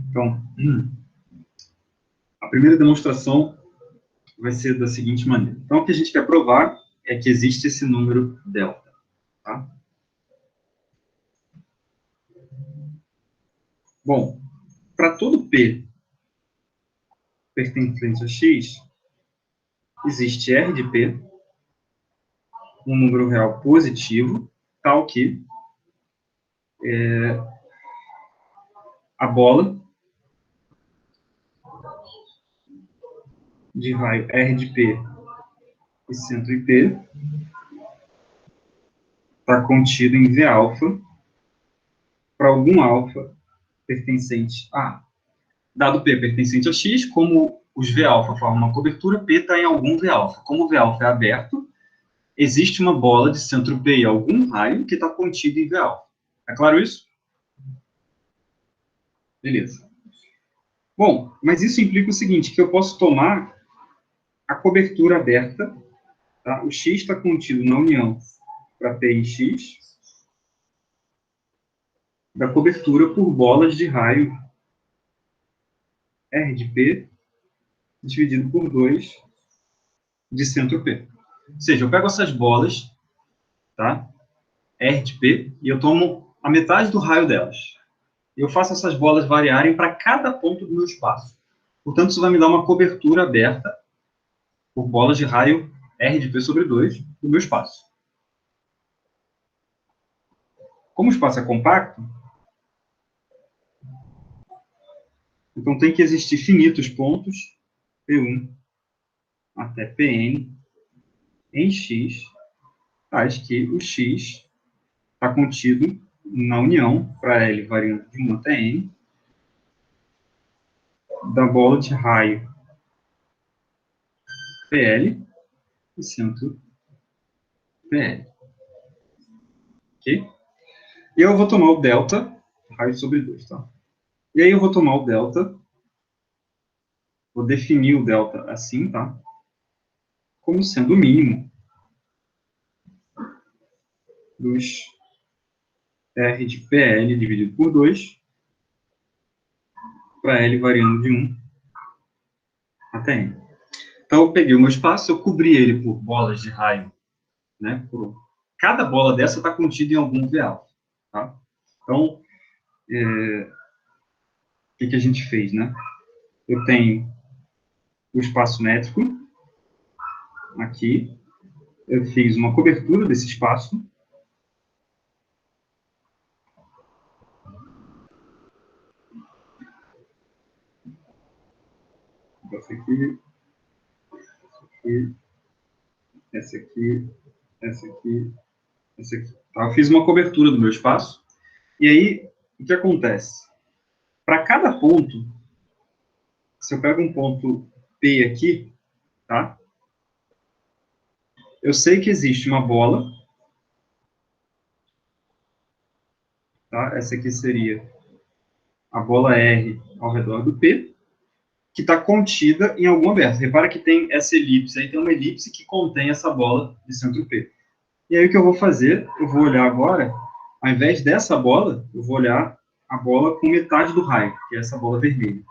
Então, a primeira demonstração vai ser da seguinte maneira. Então, o que a gente quer provar é que existe esse número delta, tá? Bom, para todo P pertencente a X, existe R de P, um número real positivo, tal que a bola de raio R de P e centro IP está contido em V alfa para algum alfa pertencente a. Dado P pertencente a X, como os V alfa formam uma cobertura, P está em algum V alfa. Como o V alfa é aberto, existe uma bola de centro P e algum raio que está contido em V alfa. É claro isso? Beleza. Bom, mas isso implica o seguinte, que eu posso tomar a cobertura aberta, tá? O X está contido na união para P em X, da cobertura por bolas de raio R de P dividido por 2 de centro P. Ou seja, eu pego essas bolas, tá? R de P, e eu tomo a metade do raio delas. E eu faço essas bolas variarem para cada ponto do meu espaço. Portanto, isso vai me dar uma cobertura aberta por bolas de raio R de P sobre 2 do meu espaço. Como o espaço é compacto, então tem que existir finitos pontos, P1 até Pn, em X, tais que o X está contido na união, para L variando de 1 até N, da bola de raio PL e centro PL. Ok? E eu vou tomar o delta, raio sobre 2, tá? E aí eu vou tomar o delta, vou definir o delta assim, tá? Como sendo o mínimo dos R de PL dividido por 2 para L variando de 1 até N. Então, eu peguei o meu espaço, eu cobri ele por bolas de raio, né? Cada bola dessa está contida em algum VA, tá? Então, o que a gente fez, né? Eu tenho o espaço métrico aqui, eu fiz uma cobertura desse espaço, essa aqui, essa aqui, essa aqui, essa aqui. Tá? Eu fiz uma cobertura do meu espaço, e aí, o que acontece? Para cada ponto, se eu pego um ponto P aqui, tá? Eu sei que existe uma bola, tá? Essa aqui seria a bola R ao redor do P, que está contida em algum aberto. Repara que tem essa elipse, aí tem uma elipse que contém essa bola de centro P. E aí o que eu vou fazer? Eu vou olhar agora, ao invés dessa bola, eu vou olhar a bola com metade do raio, que é essa bola vermelha.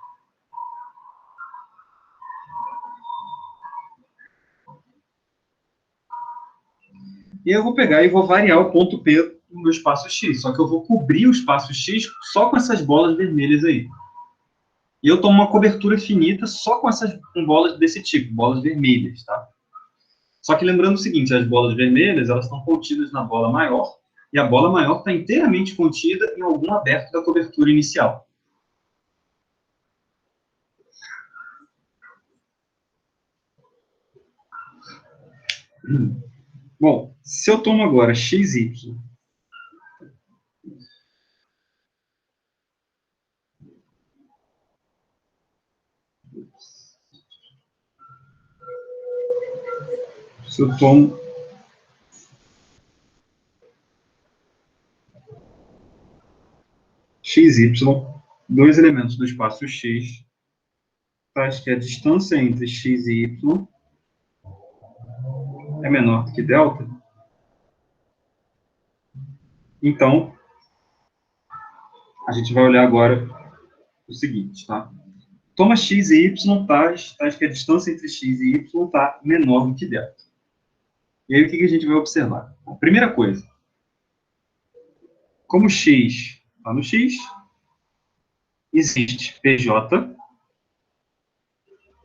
E eu vou pegar e vou variar o ponto P no meu espaço X, só que eu vou cobrir o espaço X só com essas bolas vermelhas aí. E eu tomo uma cobertura finita só com essas bolas desse tipo, bolas vermelhas, tá? Só que lembrando o seguinte, as bolas vermelhas, elas estão contidas na bola maior, e a bola maior está inteiramente contida em algum aberto da cobertura inicial. Bom, se eu tomo agora XY, se eu tomo XY, dois elementos do espaço X, tais que a distância entre X e Y é menor do que delta, então, a gente vai olhar agora o seguinte, tá? Toma x e y tais que a distância entre x e y está menor do que delta. E aí, o que a gente vai observar? A primeira coisa, como x está no x, existe PJ,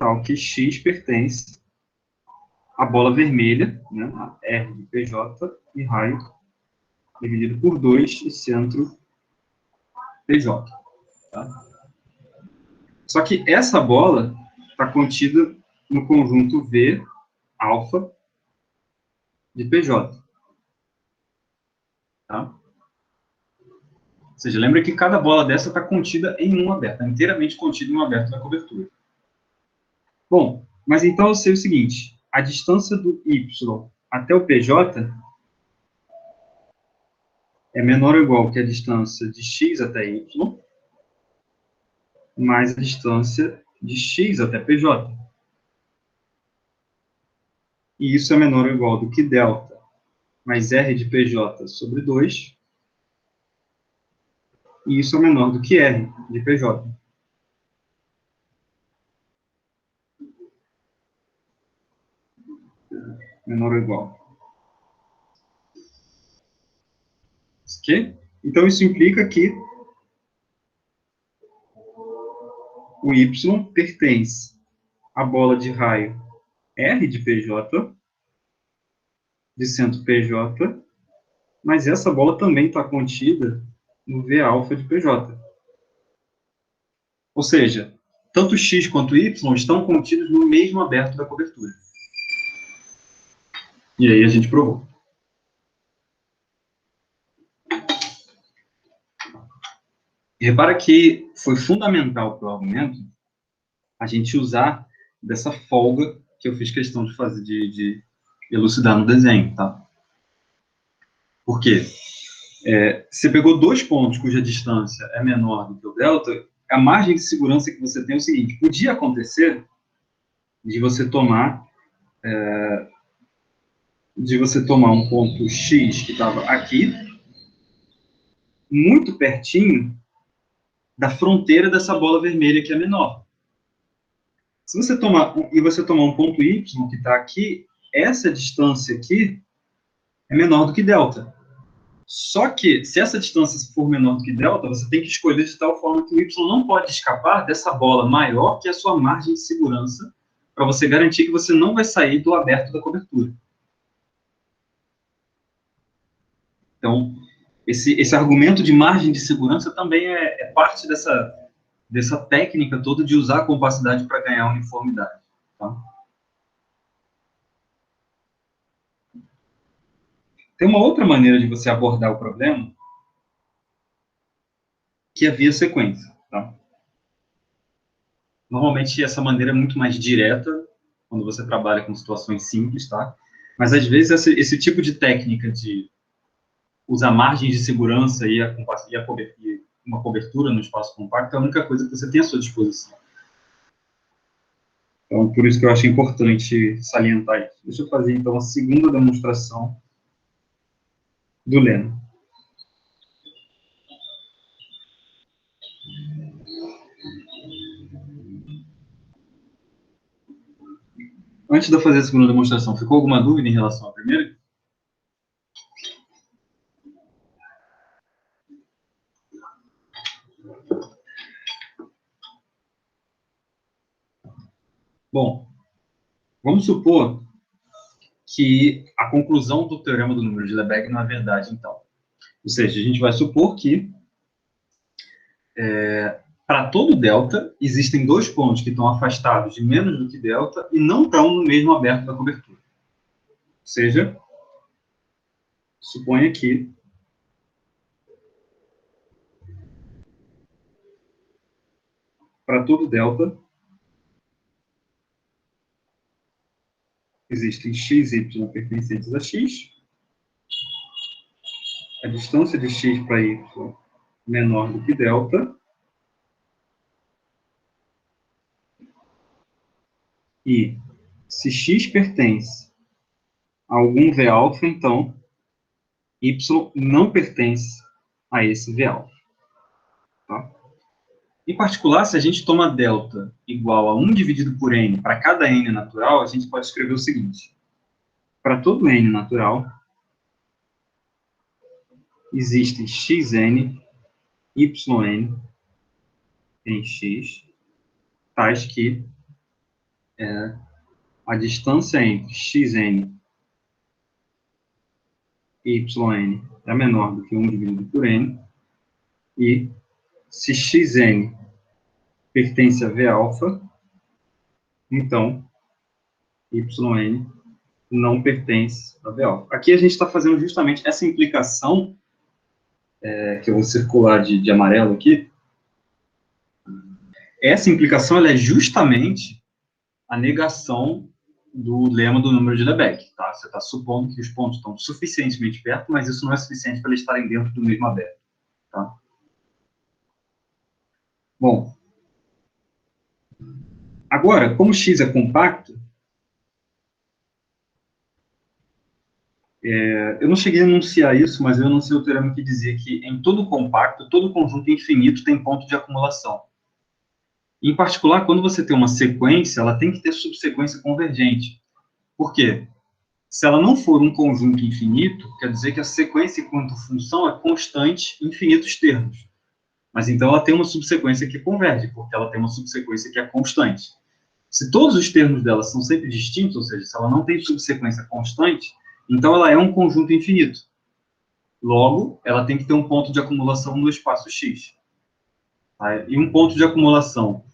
tal que x pertence à bola vermelha, né, a R de PJ, e raio dividido por 2, e centro PJ. Tá? Só que essa bola está contida no conjunto V, alfa, de PJ. Tá? Ou seja, lembra que cada bola dessa está contida em um aberto, está inteiramente contida em um aberto da cobertura. Bom, mas então eu sei o seguinte, a distância do Y até o PJ é menor ou igual que a distância de X até Y, mais a distância de X até PJ. E isso é menor ou igual do que delta mais R de PJ sobre 2, e isso é menor do que R de PJ. Menor ou igual. Ok? Então, isso implica que o Y pertence à bola de raio R de PJ, de centro PJ, mas essa bola também está contida no V alfa de PJ. Ou seja, tanto X quanto Y estão contidos no mesmo aberto da cobertura. E aí a gente provou. E repara que foi fundamental para o argumento a gente usar dessa folga que eu fiz questão de fazer, de elucidar no desenho, tá? Por quê? Você pegou dois pontos cuja distância é menor do que o delta, a margem de segurança que você tem é o seguinte, podia acontecer de você tomar um ponto X que estava aqui, muito pertinho da fronteira dessa bola vermelha que é menor. Se você tomar um ponto Y que está aqui, essa distância aqui é menor do que delta. Só que, se essa distância for menor do que delta, você tem que escolher de tal forma que o Y não pode escapar dessa bola maior que é a sua margem de segurança, para você garantir que você não vai sair do aberto da cobertura. Então, esse argumento de margem de segurança também é parte dessa técnica toda de usar a compacidade para ganhar uniformidade. Tá? Tem uma outra maneira de você abordar o problema, que é via sequência. Tá? Normalmente, essa maneira é muito mais direta, quando você trabalha com situações simples, tá? Mas, às vezes, esse tipo de técnica de usar margens de segurança e uma cobertura no espaço compacto é a única coisa que você tem à sua disposição. Então, por isso que eu acho importante salientar isso. Deixa eu fazer, então, a segunda demonstração do Leno. Antes de eu fazer a segunda demonstração, ficou alguma dúvida em relação à primeira? Bom, vamos supor que a conclusão do teorema do número de Lebesgue não é verdade, então. Ou seja, a gente vai supor que para todo delta, existem dois pontos que estão afastados de menos do que delta e não estão no mesmo aberto da cobertura. Ou seja, suponha que para todo delta, existem x e y pertencentes a x, a distância de x para y menor do que delta, e se x pertence a algum V-alfa, então y não pertence a esse V-alfa. Tá? Em particular, se a gente toma delta igual a 1 dividido por n para cada n natural, a gente pode escrever o seguinte. Para todo n natural, existem xn, yn em x, tais que a distância entre xn e yn é menor do que 1 dividido por n, e se xn pertence a V-alfa, então yn não pertence a V-alfa. Aqui a gente está fazendo justamente essa implicação, que eu vou circular de amarelo aqui. Essa implicação ela é justamente a negação do lema do número de Lebesgue. Tá? Você está supondo que os pontos estão suficientemente perto, mas isso não é suficiente para eles estarem dentro do mesmo aberto. Tá? Bom, agora, como x é compacto, eu não cheguei a enunciar isso, mas eu enunciei o teorema que dizia que em todo compacto, todo conjunto infinito tem ponto de acumulação. Em particular, quando você tem uma sequência, ela tem que ter subsequência convergente. Por quê? Se ela não for um conjunto infinito, quer dizer que a sequência enquanto função é constante em infinitos termos. Mas então ela tem uma subsequência que converge, porque ela tem uma subsequência que é constante. Se todos os termos dela são sempre distintos, ou seja, se ela não tem subsequência constante, então ela é um conjunto infinito. Logo, ela tem que ter um ponto de acumulação no espaço X. Tá? E um ponto de acumulação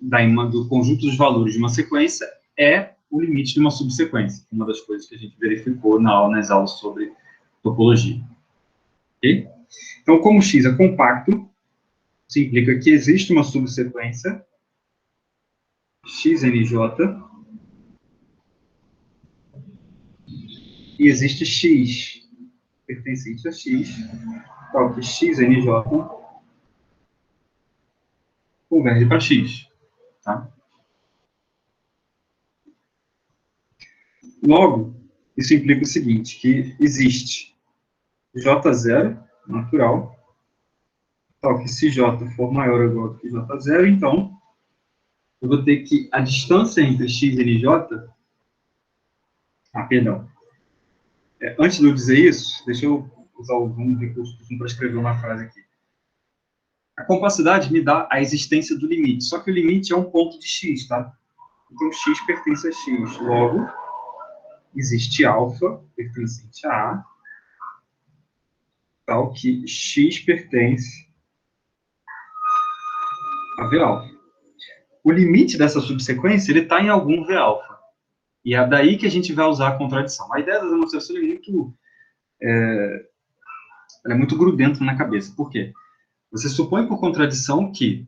do conjunto dos valores de uma sequência é o limite de uma subsequência. Uma das coisas que a gente verificou nas aulas sobre topologia. Okay? Então, como X é compacto, isso implica que existe uma subsequência xnj e existe x pertencente a x, tal que xnj converge para x. Tá? Logo, isso implica o seguinte, que existe J0 natural, tal que se J for maior ou igual do que J0, então eu vou ter que a distância entre x e J... perdão. Antes de eu dizer isso, deixa eu usar o recurso para escrever uma frase aqui. A compacidade me dá a existência do limite, só que o limite é um ponto de x, tá? Então, x pertence a x. Logo, existe alfa pertencente a A, tal que x pertence a V-alfa. O limite dessa subsequência, ele está em algum V-alfa. E é daí que a gente vai usar a contradição. A ideia das enunciações é muito grudenta na cabeça. Por quê? Você supõe por contradição que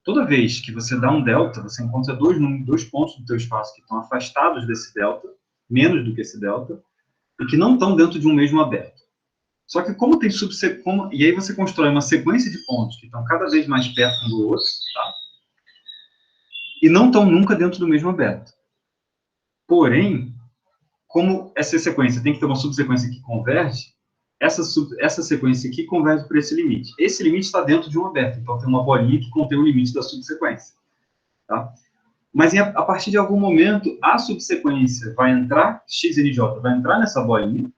toda vez que você dá um delta, você encontra dois pontos do teu espaço que estão afastados desse delta, menos do que esse delta, e que não estão dentro de um mesmo aberto. Só que como tem subsequência... E aí você constrói uma sequência de pontos que estão cada vez mais perto um do outro, tá? E não estão nunca dentro do mesmo aberto. Porém, como essa sequência tem que ter uma subsequência que converge, essa sequência aqui converge para esse limite. Esse limite está dentro de um aberto, então tem uma bolinha que contém o limite da subsequência. Tá? Mas a partir de algum momento, a subsequência vai entrar, xnj vai entrar nessa bolinha,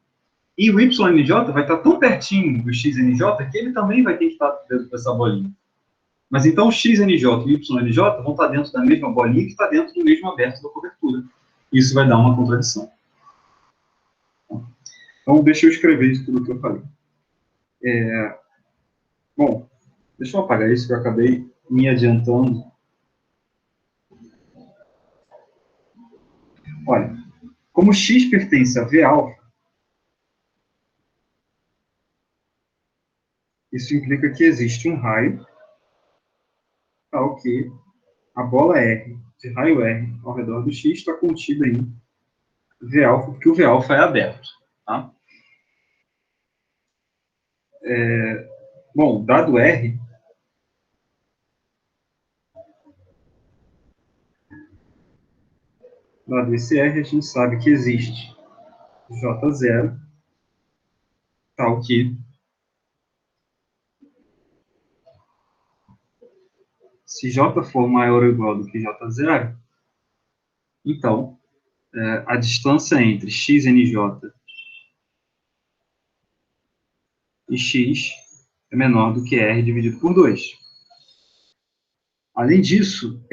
e o YNJ vai estar tão pertinho do XNJ que ele também vai ter que estar dentro dessa bolinha. Mas então o XNJ e o YNJ vão estar dentro da mesma bolinha que está dentro do mesmo aberto da cobertura. Isso vai dar uma contradição. Então, deixa eu escrever isso tudo que eu falei. Bom, deixa eu apagar isso que eu acabei me adiantando. Olha, como x pertence a V alfa, isso implica que existe um raio tal que a bola R, de raio R, ao redor do x, está contida em V alfa, porque o V alfa é aberto. Tá? Bom, dado R, dado esse R, a gente sabe que existe J0, tal que se J for maior ou igual do que J0, então a distância entre xnj e x é menor do que R dividido por 2. Além disso,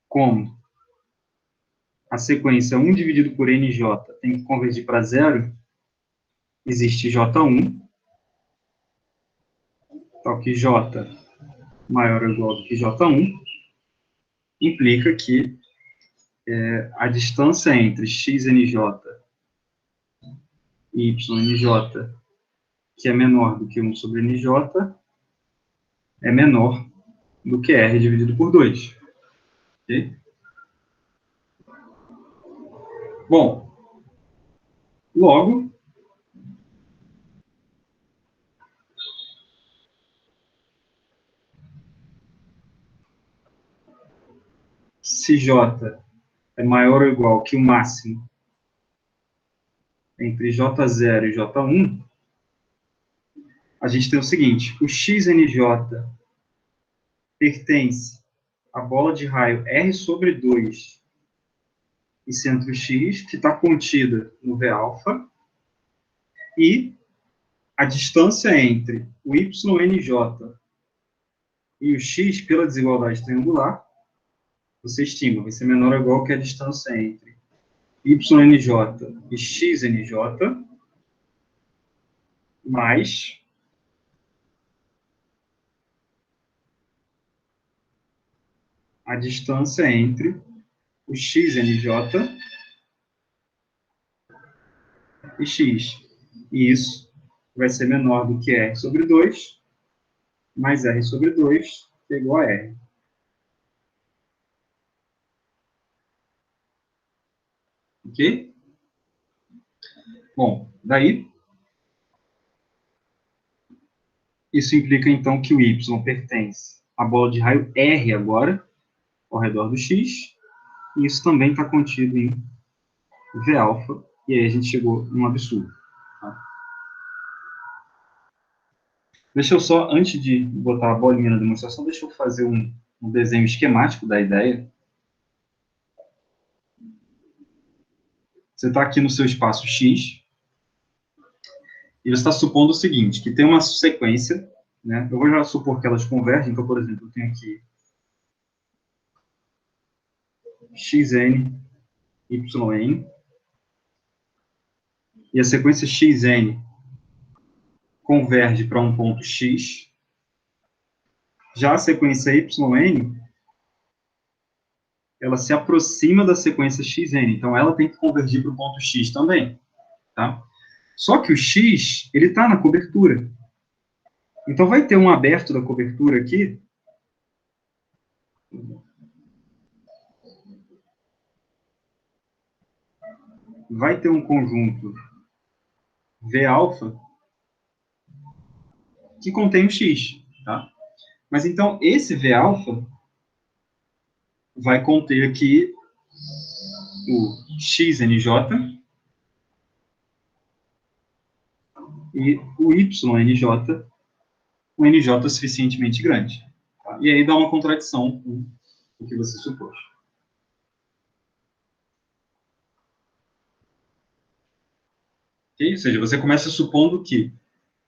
como a sequência 1 dividido por nj tem que convergir para zero, existe J1, tal que J maior ou igual do que J1, implica que a distância entre xnj e ynj, que é menor do que 1 sobre nj, é menor do que R dividido por 2. Ok? Bom, logo, se J é maior ou igual que o máximo entre J0 e J1, a gente tem o seguinte: o xnj pertence à bola de raio R sobre 2 e centro X, que está contida no V alfa, e a distância entre o YNJ e o X, pela desigualdade triangular, você estima, vai ser menor ou igual que a distância entre YNJ e XNJ, mais a distância entre o XNJ e X. E isso vai ser menor do que R sobre 2, mais R sobre 2, que é igual a R. Ok? Bom, daí, isso implica, então, que o Y pertence à bola de raio R agora, ao redor do X, e isso também está contido em V alfa, e aí a gente chegou num absurdo. Tá? Deixa eu só, antes de botar a bolinha na demonstração, deixa eu fazer um desenho esquemático da ideia. Você está aqui no seu espaço X, e você está supondo o seguinte, que tem uma sequência, né? Eu vou já supor que elas convergem, então, por exemplo, eu tenho aqui xn, yn, e a sequência xn converge para um ponto x, já a sequência yn, ela se aproxima da sequência xn, então ela tem que convergir para o ponto x também, tá? Só que o x, ele está na cobertura. Então, vai ter um aberto da cobertura aqui, vai ter um conjunto V alfa que contém o x, tá? Mas então, esse V alfa vai conter aqui o XNJ e o YNJ, um NJ suficientemente grande. Tá? E aí dá uma contradição com o que você supôs. Okay? Ou seja, você começa supondo que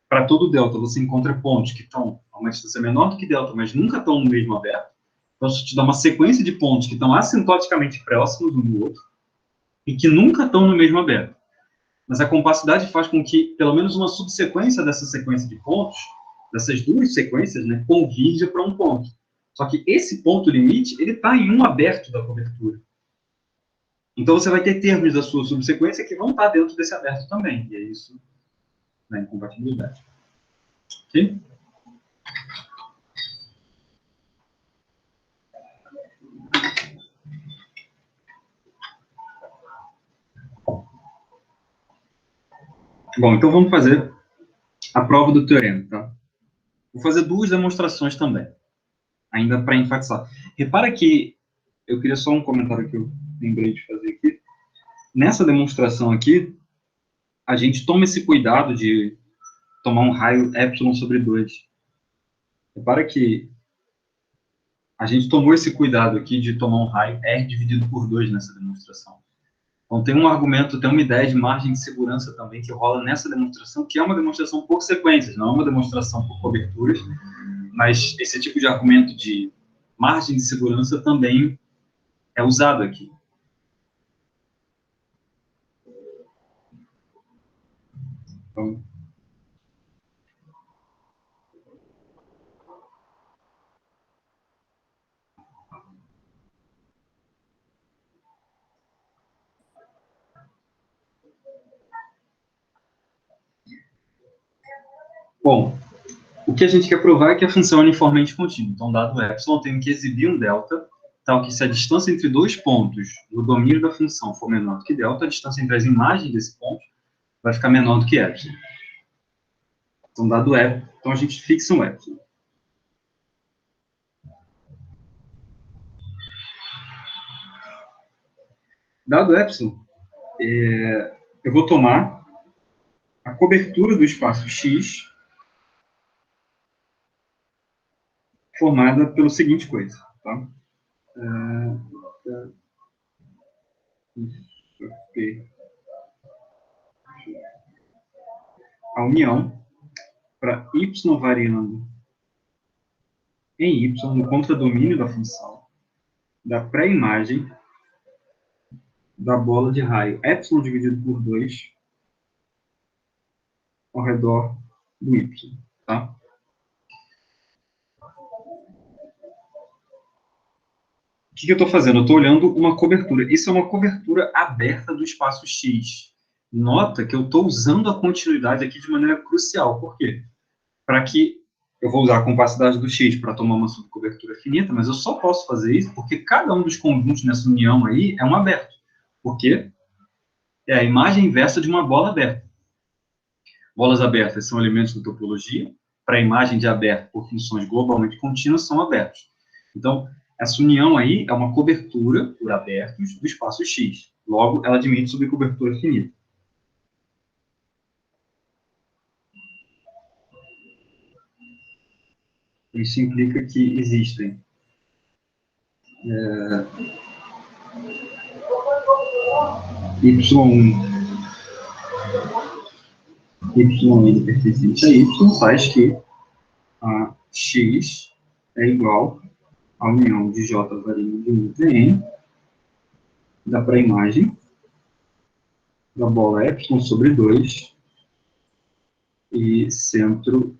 para todo delta você encontra pontos que estão a uma distância menor do que delta, mas nunca estão no mesmo aberto. Então, isso te dá uma sequência de pontos que estão assintoticamente próximos um do outro e que nunca estão no mesmo aberto. mas a compacidade faz com que, pelo menos uma subsequência dessa sequência de pontos, dessas duas sequências, né, convirja para um ponto. Só que esse ponto limite, ele está em um aberto da cobertura. Então, você vai ter termos da sua subsequência que vão estar dentro desse aberto também. E é isso na incompatibilidade. Ok? Bom, então vamos fazer a prova do teorema, tá? Vou fazer duas demonstrações também, ainda para enfatizar. Repara que, eu queria só um comentário que eu lembrei de fazer aqui. Nessa demonstração aqui, a gente toma esse cuidado de tomar um raio epsilon sobre 2. Repara que a gente tomou esse cuidado aqui de tomar um raio R dividido por 2 nessa demonstração. Então, tem um argumento, tem uma ideia de margem de segurança também que rola nessa demonstração, que é uma demonstração por sequências, não é uma demonstração por coberturas, mas esse tipo de argumento de margem de segurança também é usado aqui. Então, bom, o que a gente quer provar é que a função é uniformemente contínua. Então, dado epsilon, eu tenho que exibir um delta, tal que se a distância entre dois pontos no domínio da função for menor do que delta, a distância entre as imagens desse ponto vai ficar menor do que epsilon. Então, dado epsilon, então a gente fixa um epsilon. Dado epsilon, eu vou tomar a cobertura do espaço X formada pelo seguinte coisa, tá? A união para y variando em y no contradomínio da função, da pré-imagem da bola de raio epsilon dividido por 2 ao redor do y, tá? O que eu estou fazendo? Eu estou olhando uma cobertura. Isso é uma cobertura aberta do espaço X. Nota que eu estou usando a continuidade aqui de maneira crucial. Por quê? Para que eu vou usar a compacidade do X para tomar uma subcobertura finita, mas eu só posso fazer isso porque cada um dos conjuntos nessa união aí é um aberto. Por quê? É a imagem inversa de uma bola aberta. Bolas abertas são elementos da topologia. Para a imagem de aberto por funções globalmente contínuas, são abertos. Então, essa união aí é uma cobertura por abertos do espaço X. Logo, ela admite subcobertura finita. Isso implica que existem Y1 y pertencente a y faz que a x é igual à união de j variando de 1 até n da pré-imagem da bola epsilon sobre 2 e centro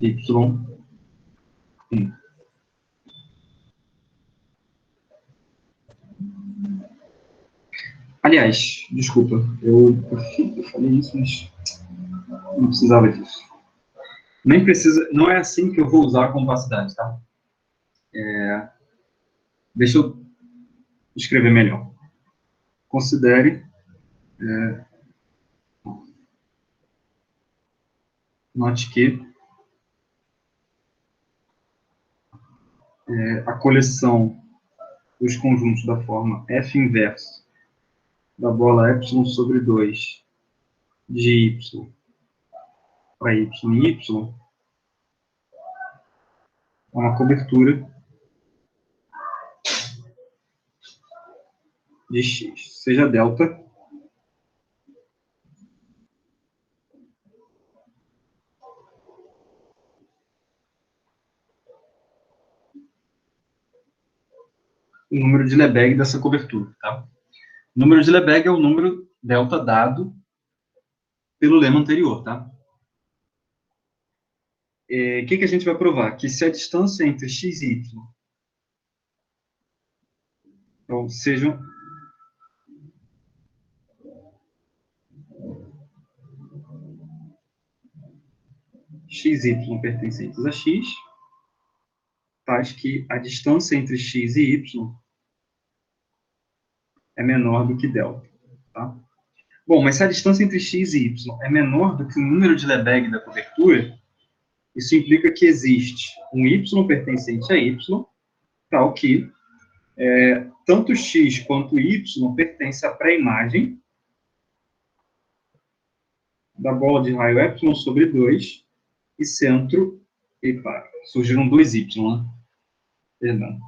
y1. Aliás, desculpa, eu falei isso, mas não precisava disso. Nem precisa, não é assim que eu vou usar a compacidade, tá? Deixa eu escrever melhor. Considere note que a coleção dos conjuntos da forma F inverso da bola epsilon sobre 2 de y para y e y é uma cobertura de x, seja delta o número de Lebesgue dessa cobertura, tá? O número de Lebesgue é o número delta dado pelo lema anterior, tá? O que a gente vai provar? Que se a distância entre x e y então, sejam x e y pertencentes a x, faz que a distância entre x e y é menor do que delta, tá? Bom, mas se a distância entre x e y é menor do que o número de Lebesgue da cobertura, isso implica que existe um y pertencente a y, tal que tanto x quanto y pertencem à pré-imagem da bola de raio epsilon sobre 2 e centro, epa, surgiram dois y, né? Perdão.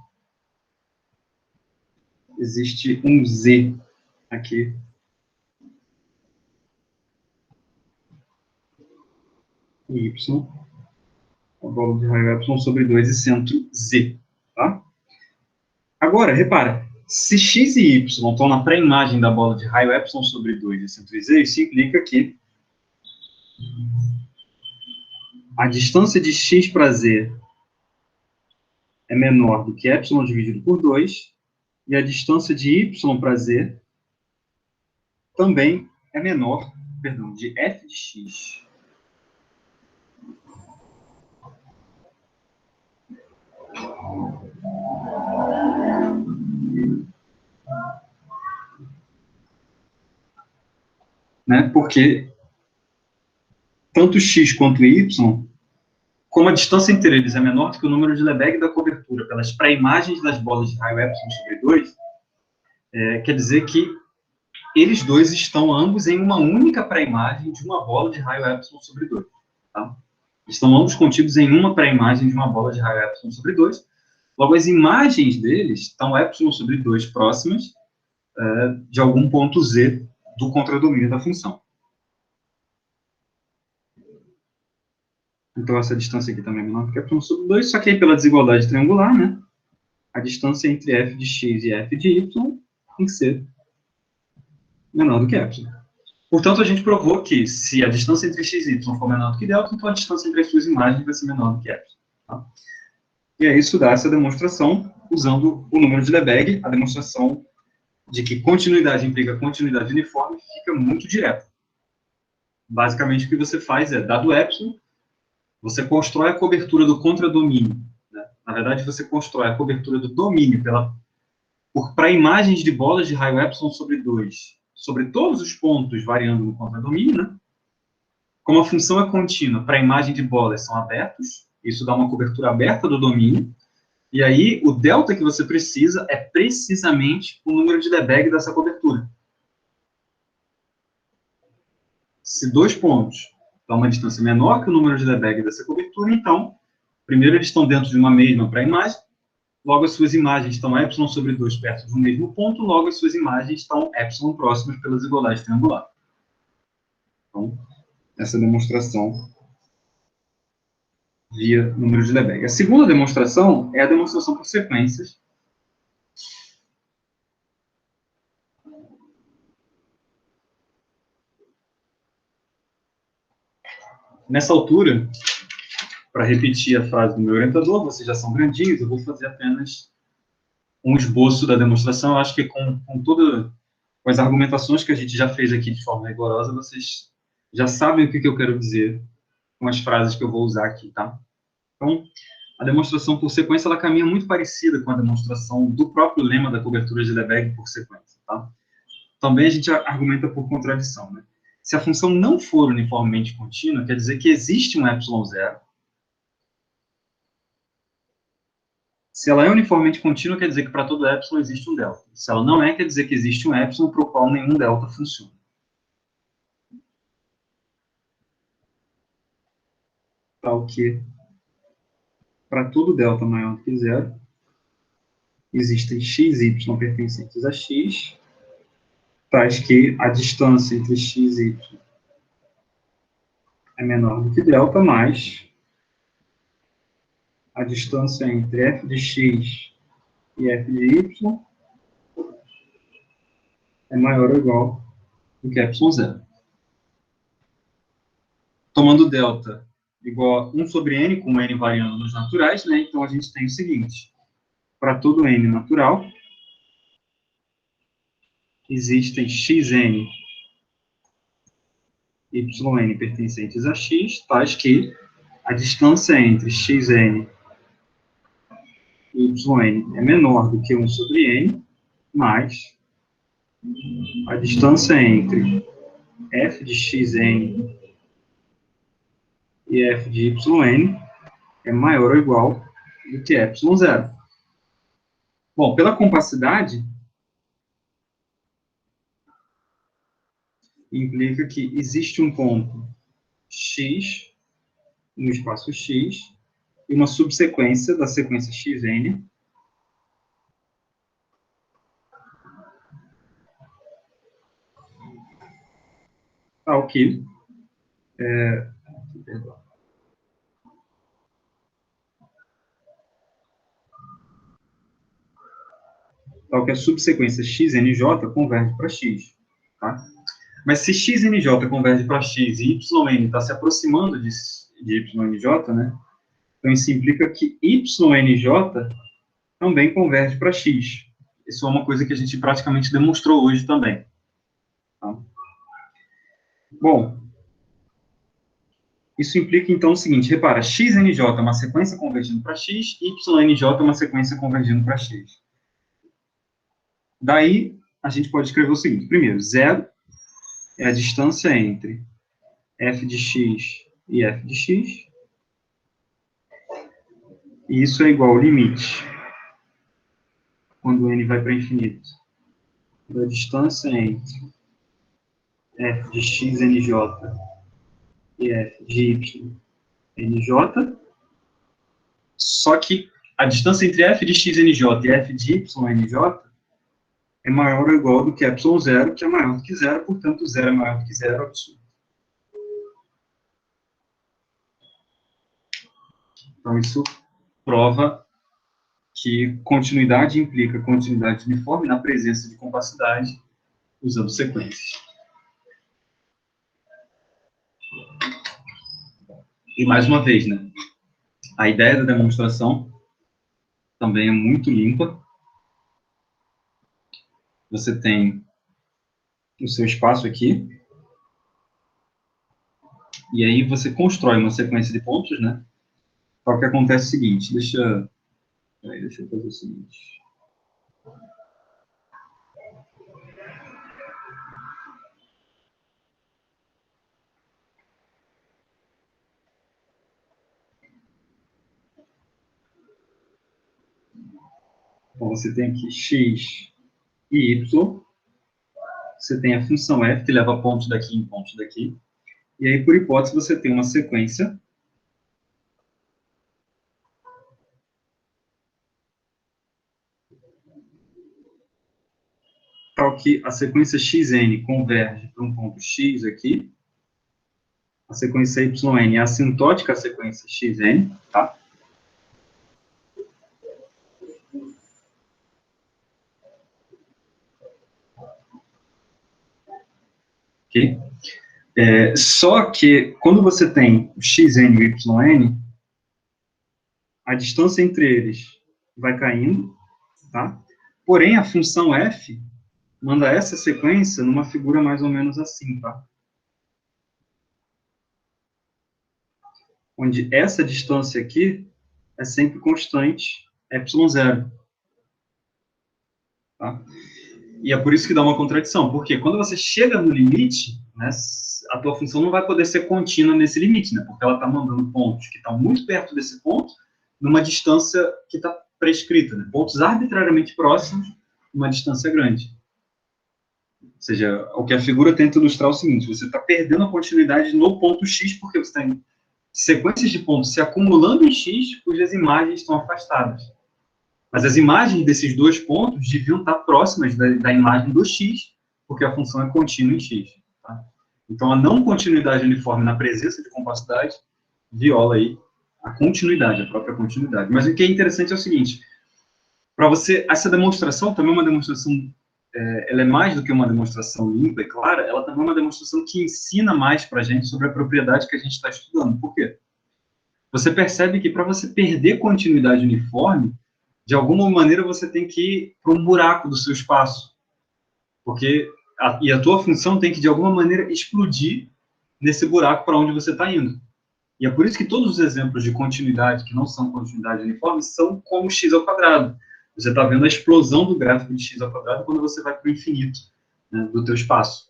Existe um z aqui. Y, a bola de raio epsilon sobre 2 e centro z, tá? Agora, repara, se x e y estão na pré-imagem da bola de raio epsilon sobre 2 e centro z, isso implica que a distância de x para z é menor do que epsilon dividido por 2, e a distância de y para z também é menor, perdão, de f de x. Né? Porque tanto x quanto y, como a distância entre eles é menor do que o número de Lebesgue da cobertura pelas pré-imagens das bolas de raio epsilon sobre 2, quer dizer que eles dois estão ambos em uma única pré-imagem de uma bola de raio epsilon sobre 2. Tá? Estão ambos contidos em uma pré-imagem de uma bola de raio epsilon sobre 2. Logo, as imagens deles estão epsilon sobre 2 próximas de algum ponto z do contradomínio da função. Então, essa distância aqui também é menor do que epsilon sobre 2, só que aí pela desigualdade triangular, né, a distância entre f de x e f de y tem que ser menor do que epsilon. Portanto, a gente provou que se a distância entre x e y for menor do que delta, então a distância entre as suas imagens vai ser menor do que epsilon. Tá? E aí isso dá essa demonstração usando o número de Lebesgue, a demonstração de que continuidade implica continuidade uniforme fica muito direta. Basicamente, o que você faz é, dado epsilon, você constrói a cobertura do contradomínio. Né? Na verdade, você constrói a cobertura do domínio por pré-imagens de bolas de raio epsilon sobre 2, sobre todos os pontos variando no contradomínio, né? Como a função é contínua, pré-imagem de bolas são abertos, isso dá uma cobertura aberta do domínio, e aí o delta que você precisa é precisamente o número de Lebesgue dessa cobertura. Se dois pontos dão uma distância menor que o número de Lebesgue dessa cobertura, então, primeiro eles estão dentro de uma mesma pré-imagem, logo as suas imagens estão epsilon sobre 2 perto do mesmo ponto, logo as suas imagens estão epsilon próximas pela desigualdade triangular. Então, essa demonstração via número de Lebesgue. A segunda demonstração é a demonstração por sequências. Nessa altura, para repetir a frase do meu orientador, vocês já são grandinhos, eu vou fazer apenas um esboço da demonstração. Eu acho que com as argumentações que a gente já fez aqui de forma rigorosa, vocês já sabem o que eu quero dizer com as frases que eu vou usar aqui, tá? Então, a demonstração por sequência, ela caminha muito parecida com a demonstração do próprio lema da cobertura de Lebesgue por sequência, tá? Também a gente argumenta por contradição, né? Se a função não for uniformemente contínua, quer dizer que existe um epsilon zero. Se ela é uniformemente contínua, quer dizer que para todo epsilon existe um delta. Se ela não é, quer dizer que existe um epsilon para o qual nenhum delta funciona. Tal que, para todo delta maior do que zero, existem x e y pertencentes a x, tais que a distância entre x e y é menor do que delta, mais a distância entre f de x e f de y é maior ou igual do que ε0. Tomando delta igual a 1 sobre n, com n variando nos naturais, né? Então, a gente tem o seguinte. Para todo n natural, existem xn e yn pertencentes a x, tais que a distância entre xn e yn é menor do que 1 sobre n, mais a distância entre f de xn e f de yn é maior ou igual do que ε0. Bom, pela compacidade, implica que existe um ponto x no espaço x e uma subsequência da sequência xn tal que a subsequência xnj converge para x. Tá? Mas se xnj converge para x e yn está se aproximando de ynj, né? Então isso implica que ynj também converge para x. Isso é uma coisa que a gente praticamente demonstrou hoje também. Tá? Bom, isso implica, então, o seguinte, repara, xnj é uma sequência convergindo para x, ynj é uma sequência convergindo para x. Daí, a gente pode escrever o seguinte, primeiro, 0 é a distância entre f de x e f de x, e isso é igual ao limite, quando n vai para infinito, da distância entre f de xnj e f de ynj, só que a distância entre f de xnj e f de ynj é maior ou igual do que ε0, que é maior do que zero, portanto, 0 é maior do que zero, absurdo. Então, isso prova que continuidade implica continuidade uniforme na presença de compacidade usando sequências. E, mais uma vez, né, a ideia da demonstração também é muito limpa. Você tem o seu espaço aqui, e aí você constrói uma sequência de pontos, né? Só que acontece o seguinte, deixa eu fazer o seguinte. Então, você tem aqui x e y, você tem a função f, que leva pontos daqui em pontos daqui, e aí, por hipótese, você tem uma sequência tal que a sequência xn converge para um ponto x aqui, a sequência yn é assintótica à sequência xn, tá? Ok? Só que, quando você tem o xn e o yn, a distância entre eles vai caindo, tá? Porém, a função f manda essa sequência numa figura mais ou menos assim, tá? Onde essa distância aqui é sempre constante, ε0. Tá? E é por isso que dá uma contradição, porque quando você chega no limite, né, a tua função não vai poder ser contínua nesse limite, né, porque ela está mandando pontos que estão muito perto desse ponto, numa distância que está prescrita, né, pontos arbitrariamente próximos, numa distância grande. Ou seja, o que a figura tenta ilustrar é o seguinte, você está perdendo a continuidade no ponto x, porque você tem sequências de pontos se acumulando em x, cujas imagens estão afastadas. Mas as imagens desses dois pontos deviam estar próximas da imagem do x, porque a função é contínua em x. Tá? Então, a não continuidade uniforme na presença de compacidade viola aí a continuidade, a própria continuidade. Mas o que é interessante é o seguinte, para você, essa demonstração também é uma demonstração ela é mais do que uma demonstração limpa e clara, ela também é uma demonstração que ensina mais para a gente sobre a propriedade que a gente está estudando. Por quê? Você percebe que para você perder continuidade uniforme, de alguma maneira você tem que ir para um buraco do seu espaço. Porque a tua função tem que, de alguma maneira, explodir nesse buraco para onde você está indo. E é por isso que todos os exemplos de continuidade que não são continuidade uniforme são como x ao quadrado. Você está vendo a explosão do gráfico de x ao quadrado quando você vai para o infinito, né, do teu espaço.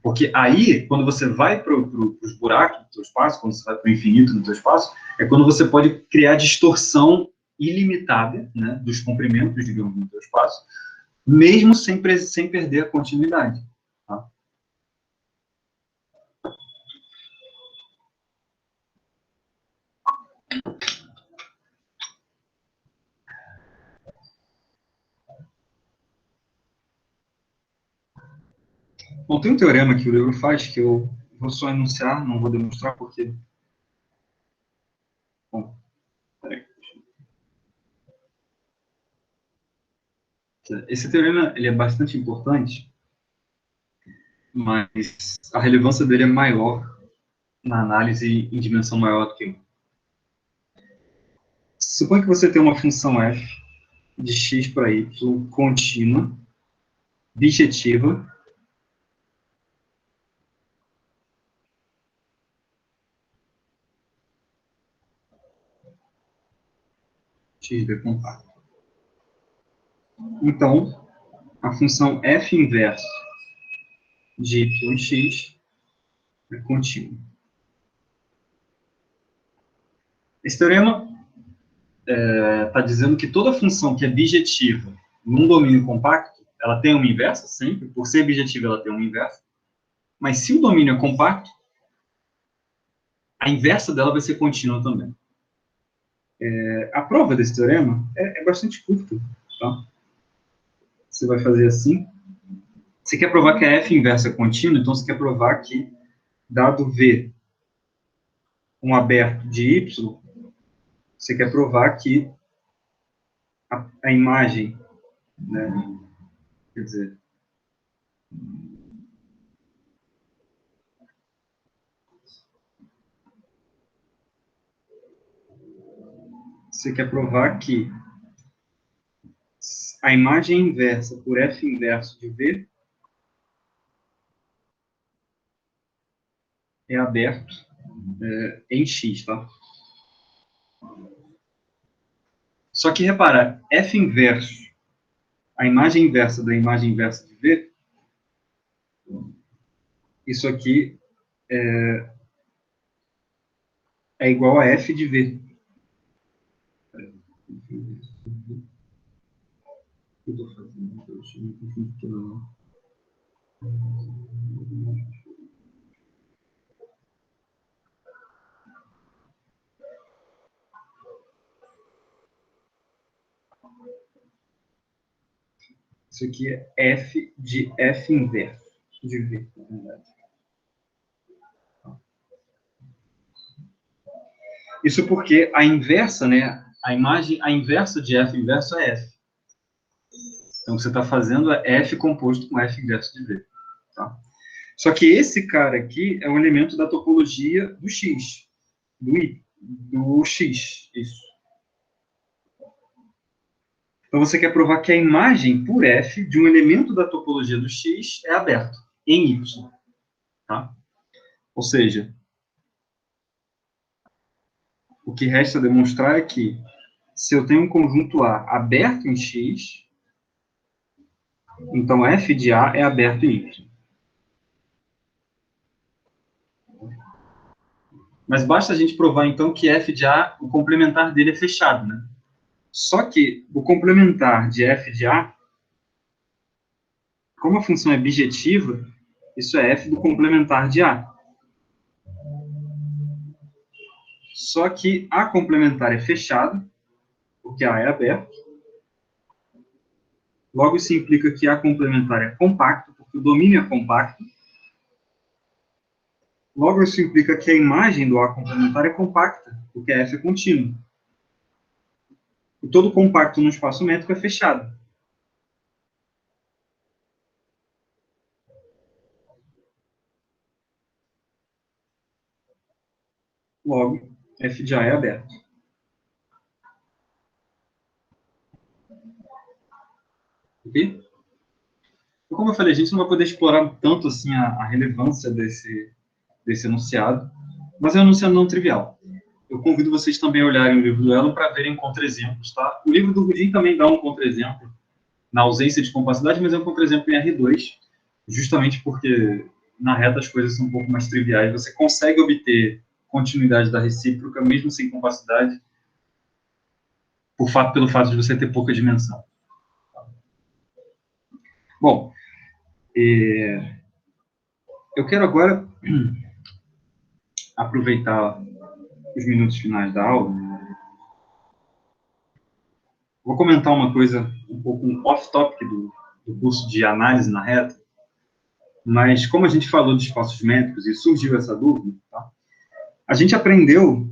Porque aí, quando você vai para os buracos do teu espaço, quando você vai para o infinito no teu espaço, é quando você pode criar distorção ilimitada, né, dos comprimentos, digamos, no teu espaço, mesmo sem perder a continuidade. Tá? Bom, tem um teorema que o livro faz que eu vou só enunciar, não vou demonstrar porque... Bom, peraí. Esse teorema ele é bastante importante, mas a relevância dele é maior na análise em dimensão maior do que 1. Suponha que você tem uma função f de x para y contínua, bijetiva, x b compacto. Então, a função f inverso de y em x é contínua. Esse teorema está dizendo que toda função que é bijetiva num domínio compacto, ela tem uma inversa, sempre. Por ser bijetiva, ela tem uma inversa. Mas se o domínio é compacto, a inversa dela vai ser contínua também. A prova desse teorema é bastante curta. Tá? Você vai fazer assim. Você quer provar que a f inversa é contínua, então você quer provar que, dado V um aberto de y, você quer provar que a imagem, né, quer dizer, você quer provar que a imagem inversa por f inverso de V é aberto em x, tá? Só que, repara, f inverso, a imagem inversa da imagem inversa de V, isso aqui é igual a f de V. O que eu estou fazendo? Isso aqui é f de f inverso de V, na verdade. Isso porque a inversa, né, a inversa de f inverso é f. Então, o que você está fazendo é f composto com f inverso de V. Tá? Só que esse cara aqui é um elemento da topologia do x, do x, isso. Então, você quer provar que a imagem por f de um elemento da topologia do x é aberto, em y. Tá? Ou seja, o que resta demonstrar é que, se eu tenho um conjunto A aberto em x, então f de A é aberto em y. Mas basta a gente provar, então, que f de A, o complementar dele é fechado, né? Só que o complementar de f de A, como a função é bijetiva, isso é f do complementar de A. Só que A complementar é fechado, porque A é aberto. Logo, isso implica que A complementar é compacto, porque o domínio é compacto. Logo, isso implica que a imagem do A complementar é compacta, porque a F é contínua. E todo compacto no espaço métrico é fechado. logo, f de A é aberto. Ok? Então, como eu falei, a gente não vai poder explorar tanto assim a relevância desse enunciado, mas é um enunciado não trivial. Eu convido vocês também a olharem o livro do Elon para verem contra-exemplos, tá? O livro do Rudin também dá um contra-exemplo na ausência de compacidade, mas é um contra-exemplo em R2, justamente porque na reta as coisas são um pouco mais triviais. Você consegue obter continuidade da recíproca, mesmo sem compacidade, pelo fato de você ter pouca dimensão. Bom, eu quero agora aproveitar os minutos finais da aula. Vou comentar uma coisa um pouco off-topic do curso de análise na reta, mas como a gente falou de espaços métricos e surgiu essa dúvida, tá? A gente aprendeu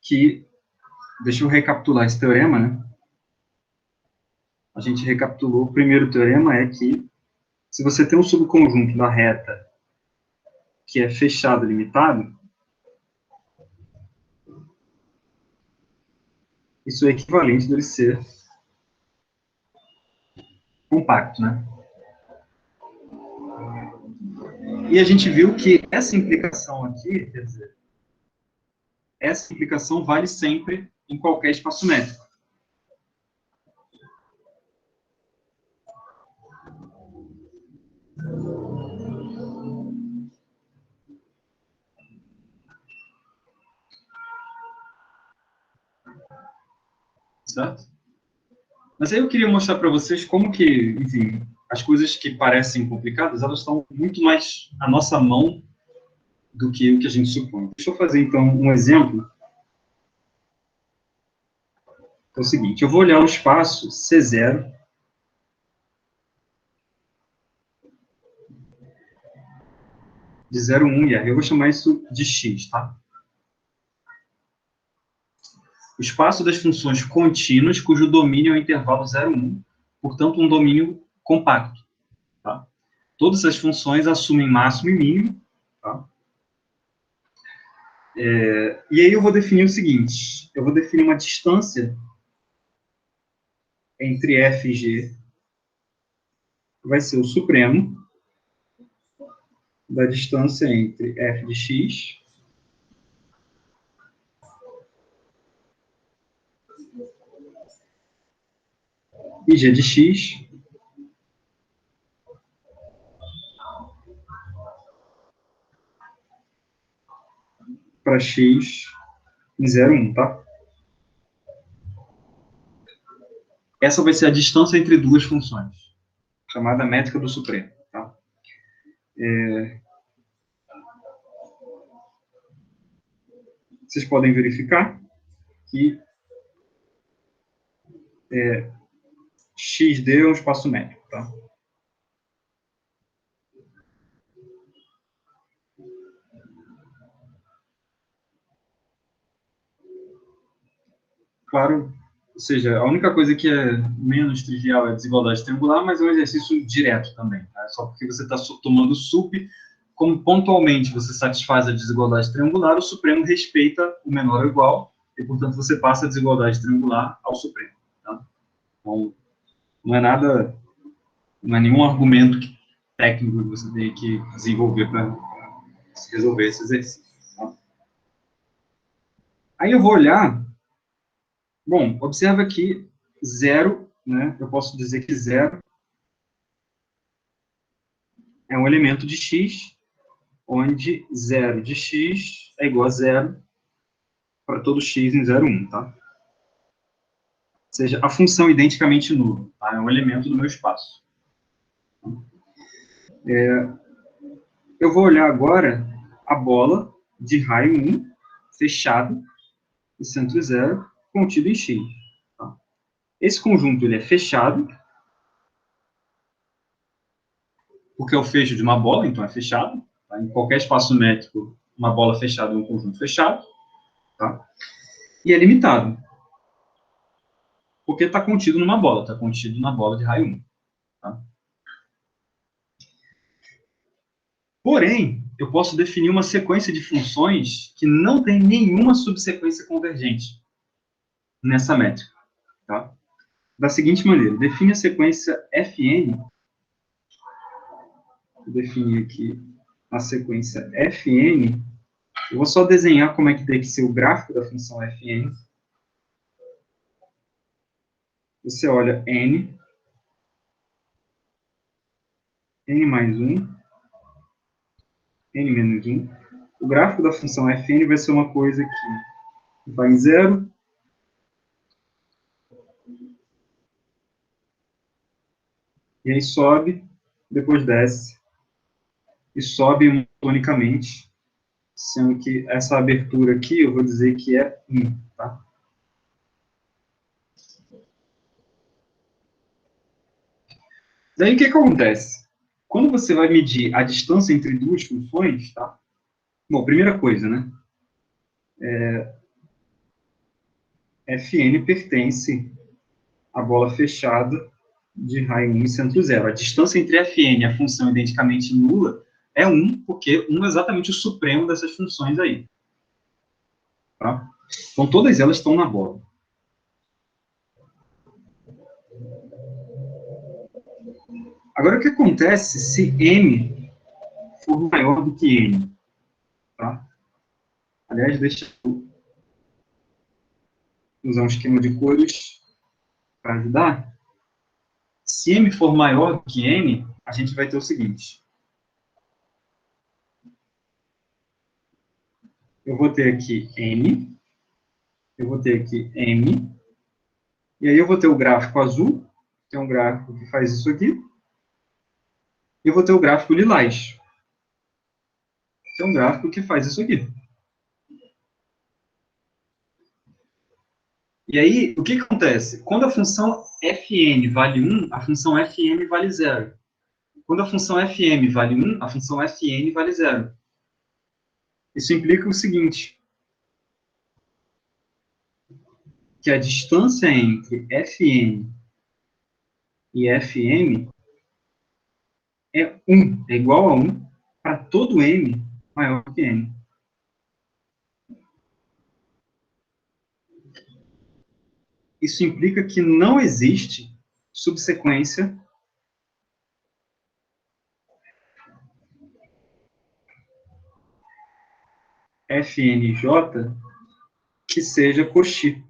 que, deixa eu recapitular esse teorema, né? A gente recapitulou, o primeiro teorema é que se você tem um subconjunto da reta que é fechado, limitado, isso é equivalente dele ser compacto, né? E a gente viu que essa implicação aqui, quer dizer, essa implicação vale sempre em qualquer espaço métrico. Certo? Mas aí eu queria mostrar para vocês como que, enfim, as coisas que parecem complicadas, elas estão muito mais à nossa mão do que o que a gente supõe. Deixa eu fazer, então, um exemplo. É o seguinte, eu vou olhar o espaço C0 de 0, 1 e R. Eu vou chamar isso de X, tá? O espaço das funções contínuas, cujo domínio é o intervalo 0, 1, portanto, um domínio compacto, tá? Todas as funções assumem máximo e mínimo, tá? E aí eu vou definir o seguinte, eu vou definir uma distância entre F e G, que vai ser o supremo da distância entre F de X e G de X para X em 0, 1, tá? Essa vai ser a distância entre duas funções, chamada métrica do supremo, tá? Vocês podem verificar que XD é um espaço métrico, tá? Claro, ou seja, a única coisa que é menos trivial é a desigualdade triangular, mas é um exercício direto também, tá? Só porque você está tomando sup, como pontualmente você satisfaz a desigualdade triangular, o supremo respeita o menor ou igual, e, portanto, você passa a desigualdade triangular ao supremo, tá? Então, não é nada, não é nenhum argumento técnico que você tem que desenvolver para resolver esse exercício, tá? Aí eu vou olhar. Bom, observa que 0, né, eu posso dizer que 0 é um elemento de x, onde 0 de x é igual a 0 para todo x em 0, 1, tá? Ou seja, a função identicamente nula, tá? É um elemento do meu espaço. Eu vou olhar agora a bola de raio 1, fechada, e centro 0, contido em x. Tá? Esse conjunto ele é fechado, porque é o fecho de uma bola, então é fechado. Tá? Em qualquer espaço métrico, uma bola fechada é um conjunto fechado. Tá? E é limitado, porque está contido numa bola, está contido na bola de raio 1. Tá? Porém, eu posso definir uma sequência de funções que não tem nenhuma subsequência convergente nessa métrica, tá? Da seguinte maneira, define a sequência fn, vou definir aqui a sequência fn, eu vou só desenhar como é que tem que ser o gráfico da função fn. Você olha n mais 1, n menos 1. O gráfico da função fn vai ser uma coisa que vai em 0, e aí sobe, depois desce, e sobe monotonicamente, sendo que essa abertura aqui, eu vou dizer que é 1, tá? Daí, o que acontece? Quando você vai medir a distância entre duas funções, tá? Bom, primeira coisa, né? Fn pertence à bola fechada de raio 1 e centro 0. A distância entre Fn e a função identicamente nula é 1, porque 1 é exatamente o supremo dessas funções aí. Tá? Então, todas elas estão na bola. Agora, o que acontece se m for maior do que n? Tá? Aliás, deixa eu usar um esquema de cores para ajudar. Se m for maior do que n, a gente vai ter o seguinte. Eu vou ter aqui n, eu vou ter aqui m, e aí eu vou ter o gráfico azul, que é um gráfico que faz isso aqui, e eu vou ter o gráfico lilás, que é um gráfico que faz isso aqui. E aí, o que acontece? Quando a função fn vale 1, a função fm vale 0. Quando a função fm vale 1, a função fn vale 0. Isso implica o seguinte, que a distância entre fn e fm é 1, é igual a 1, para todo m maior que n. Isso implica que não existe subsequência FNJ que seja Cauchy.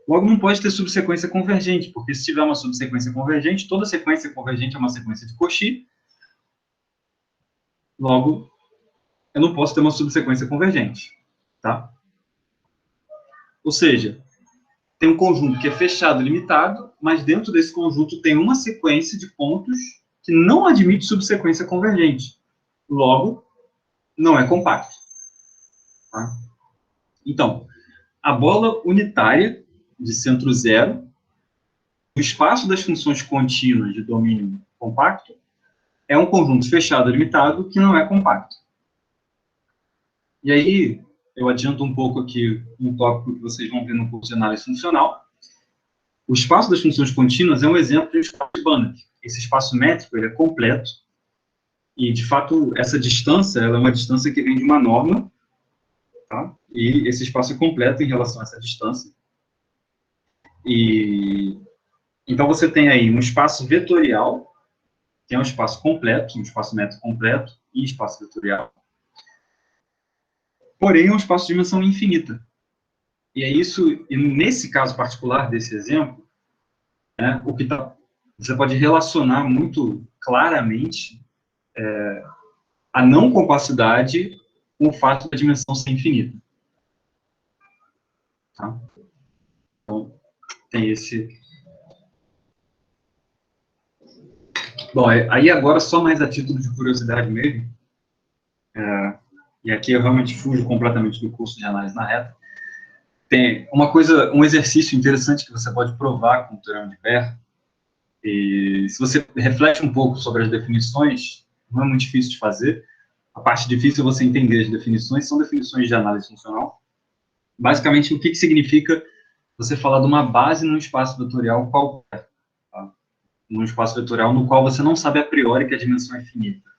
Logo, não pode ter subsequência convergente, porque se tiver uma subsequência convergente, toda sequência convergente é uma sequência de Cauchy. Logo, eu não posso ter uma subsequência convergente. Tá? Ou seja, tem um conjunto que é fechado, limitado, mas dentro desse conjunto tem uma sequência de pontos que não admite subsequência convergente. Logo, não é compacto. Tá? Então, a bola unitária de centro zero, o espaço das funções contínuas de domínio compacto, é um conjunto fechado limitado que não é compacto. E aí, eu adianto um pouco aqui um tópico que vocês vão ver no curso de análise funcional. O espaço das funções contínuas é um exemplo de um espaço de Banach. Esse espaço métrico ele é completo, e, de fato, essa distância ela é uma distância que vem de uma norma, tá? E esse espaço é completo em relação a essa distância. E então, você tem aí um espaço vetorial, que é um espaço completo, um espaço métrico completo, e espaço vetorial. Porém, é um espaço de dimensão infinita. E é isso, e nesse caso particular desse exemplo, né, você pode relacionar muito claramente a não compacidade com o fato da dimensão ser infinita. Tá? Então, tem esse... Bom, aí agora, só mais a título de curiosidade mesmo, e aqui eu realmente fujo completamente do curso de análise na reta, tem um exercício interessante que você pode provar com o teorema de Baire, e se você reflete um pouco sobre as definições, não é muito difícil de fazer. A parte difícil é você entender as definições, são definições de análise funcional. Basicamente, o que significa você falar de uma base num espaço vetorial qualquer. Tá? num espaço vetorial no qual você não sabe a priori que a dimensão é finita.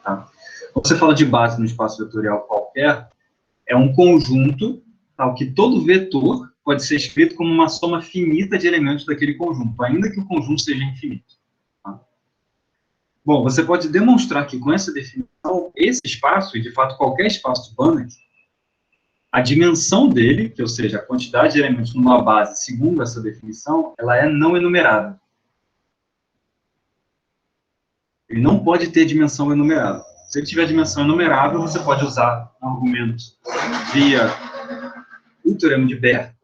Tá? Quando você fala de base no espaço vetorial qualquer, é um conjunto tal que todo vetor pode ser escrito como uma soma finita de elementos daquele conjunto, ainda que o conjunto seja infinito. Tá? Bom, você pode demonstrar que com essa definição, esse espaço, e de fato qualquer espaço de Banach, a dimensão dele, que ou seja, a quantidade de elementos numa base, segundo essa definição, ela é não enumerável. Ele não pode ter dimensão enumerável. Se ele tiver dimensão enumerável, você pode usar um argumento via o teorema de Baire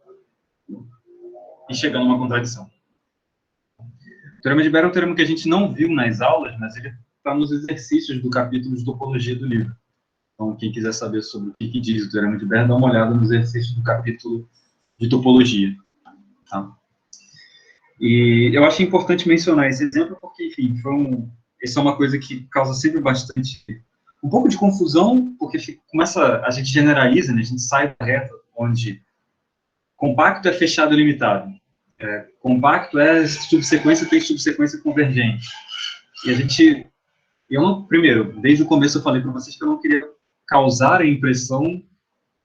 e chegar numa contradição. O teorema de Baire é um teorema que a gente não viu nas aulas, mas ele está nos exercícios do capítulo de topologia do livro. Então, quem quiser saber sobre o que diz o teorema de Baire, dá uma olhada nos exercícios do capítulo de topologia. Tá? E eu acho importante mencionar esse exemplo porque, enfim, isso é uma coisa que causa sempre bastante um pouco de confusão, porque a gente generaliza, né? A gente sai da reta onde compacto é fechado limitado. Compacto é subsequência tem subsequência convergente. E a gente, primeiro, desde o começo eu falei para vocês que eu não queria causar a impressão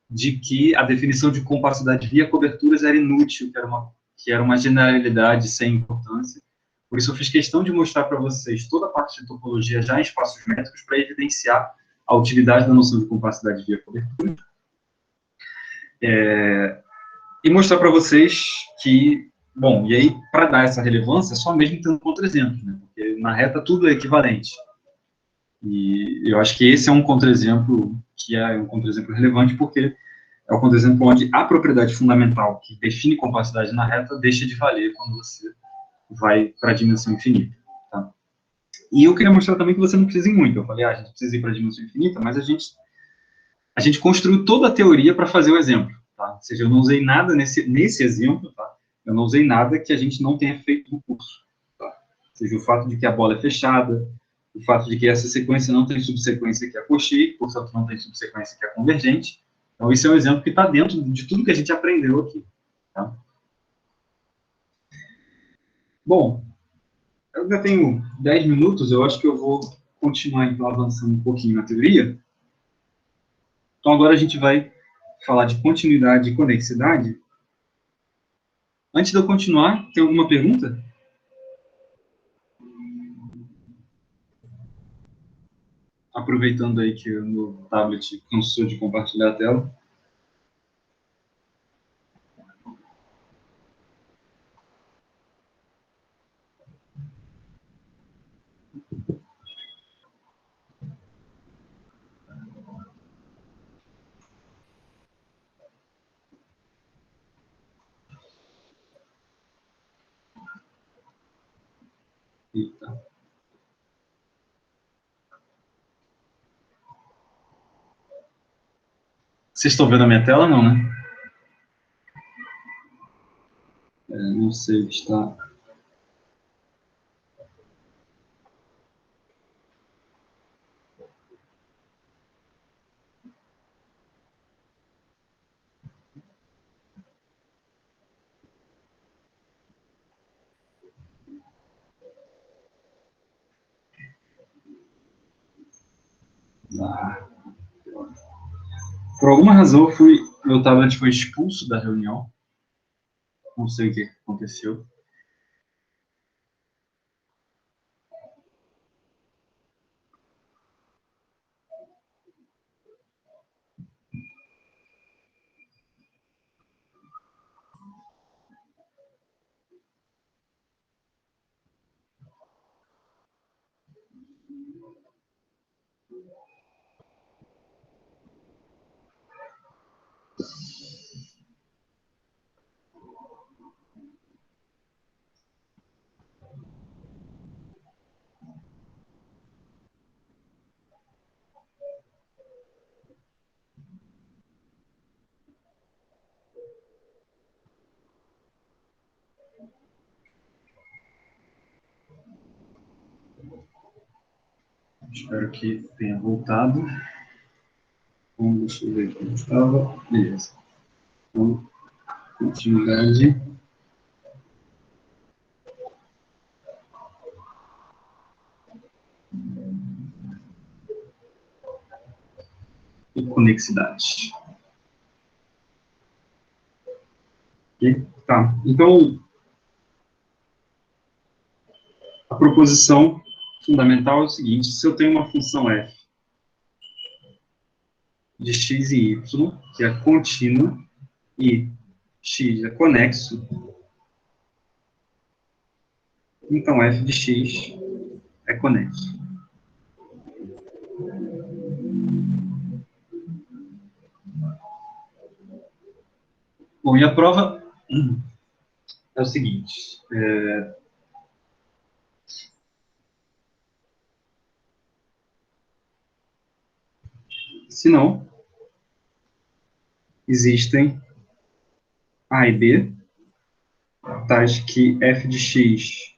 de que a definição de compacidade via coberturas era inútil, que era uma generalidade sem importância. Por isso eu fiz questão de mostrar para vocês toda a parte de topologia já em espaços métricos para evidenciar a utilidade da noção de compacidade via cobertura. E mostrar para vocês que, bom, e aí, para dar essa relevância, só mesmo tendo contra-exemplos, né? Porque na reta tudo é equivalente. E eu acho que esse é um contra-exemplo que é um contra-exemplo relevante, porque é o contra-exemplo onde a propriedade fundamental que define compacidade na reta deixa de valer quando você vai para a dimensão infinita. Tá? E eu queria mostrar também que você não precisa ir muito. Eu falei, a gente precisa ir para a dimensão infinita, mas a gente construiu toda a teoria para fazer o exemplo. Tá? Ou seja, eu não usei nada nesse exemplo, tá? Eu não usei nada que a gente não tenha feito no curso. Tá? Ou seja, o fato de que a bola é fechada, o fato de que essa sequência não tem subsequência que é Cauchy, portanto não tem subsequência que é convergente. Então, esse é um exemplo que está dentro de tudo que a gente aprendeu aqui. Tá? Bom, eu ainda tenho 10 minutos, eu acho que eu vou continuar então, avançando um pouquinho na teoria. Então, agora a gente vai falar de continuidade e conexidade. Antes de eu continuar, tem alguma pergunta? Aproveitando aí que o meu tablet cansou de compartilhar a tela. Eita. Vocês estão vendo a minha tela, não, né? Não sei, está... Por alguma razão, meu tablet foi expulso da reunião. Não sei o que aconteceu. Espero que tenha voltado. Bom, deixa eu ver como estava. Beleza. Então, continuidade. e conexidade. Ok? Tá. Então, a proposição fundamental é o seguinte: se eu tenho uma função f de x e y, que é contínua, e x é conexo, então f de x é conexo. Bom, e a prova é o seguinte: se não, existem A e B, tais que f de x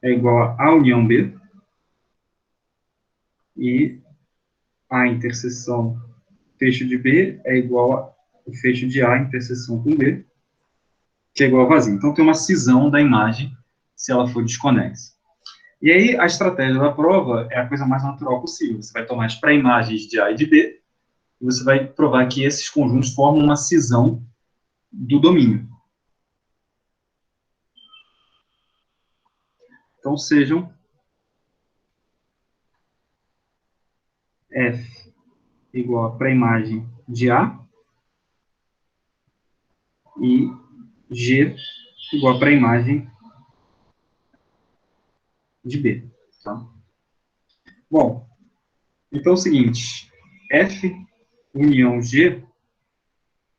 é igual a união B, e A interseção fecho de B é igual ao fecho de A interseção com B, que é igual a vazio. Então, tem uma cisão da imagem se ela for desconexa. E aí, a estratégia da prova é a coisa mais natural possível. Você vai tomar as pré-imagens de A e de B, e você vai provar que esses conjuntos formam uma cisão do domínio. Então, sejam F igual a pré-imagem de A e G igual a pré-imagem de B. Tá? Bom, então é o seguinte: F união G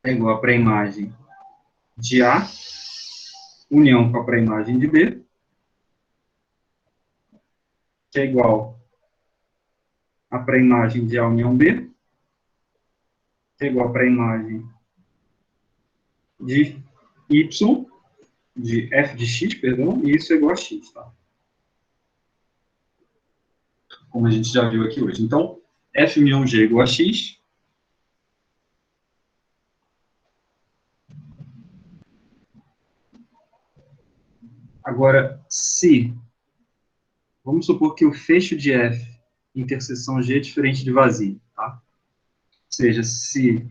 é igual a pré-imagem de A, união com a pré-imagem de B, que é igual a pré-imagem de A união B, que é igual a pré-imagem de Y, de F de X, perdão, e isso é igual a X, tá? Como a gente já viu aqui hoje. Então, F união G é igual a X. Agora, se, vamos supor que o fecho de F interseção G é diferente de vazio, tá? Ou seja, se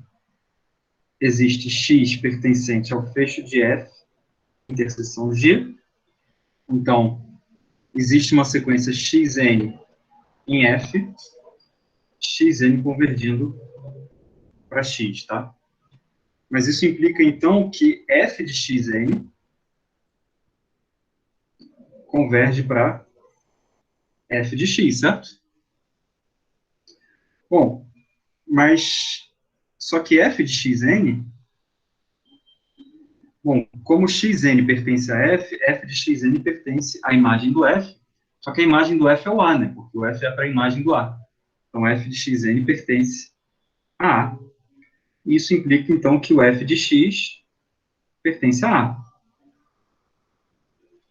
existe X pertencente ao fecho de F interseção G, então, existe uma sequência Xn em F, Xn convergindo para X, tá? Mas isso implica, então, que F de Xn converge para F de X, certo? Bom, mas só que F de Xn, bom, como Xn pertence a F, F de Xn pertence à imagem do F, só que a imagem do F é o A, né? Porque o F é para a imagem do A. Então, F de Xn pertence a A. Isso implica, então, que o F de X pertence a A.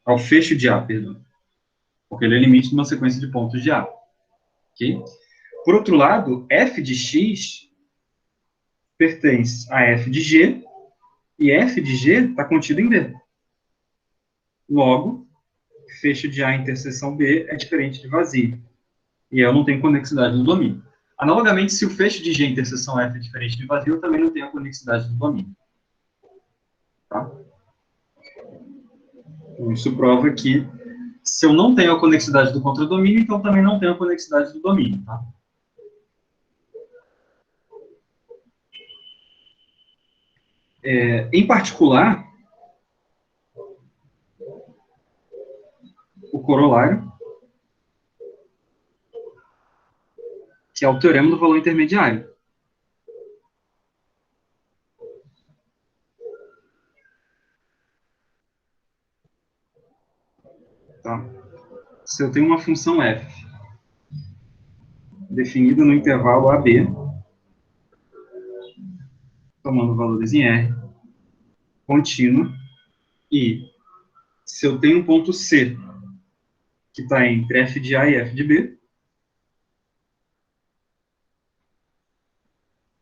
Ao fecho de A, perdão. Porque ele é limite de uma sequência de pontos de A. Ok? Por outro lado, F de X pertence a F de G, e F de G está contido em B. Logo, fecho de A interseção B é diferente de vazio. E eu não tenho conexidade no domínio. Analogamente, se o fecho de G interseção F é diferente de vazio, eu também não tenho a conexidade do domínio. Tá? Então, isso prova que se eu não tenho a conexidade do contradomínio, então também não tenho a conexidade do domínio. Tá? Em particular, o corolário, que é o teorema do valor intermediário. Tá? Se eu tenho uma função f definida no intervalo AB, tomando valores em R, contínua, e se eu tenho um ponto C, que está entre f de A e f de B,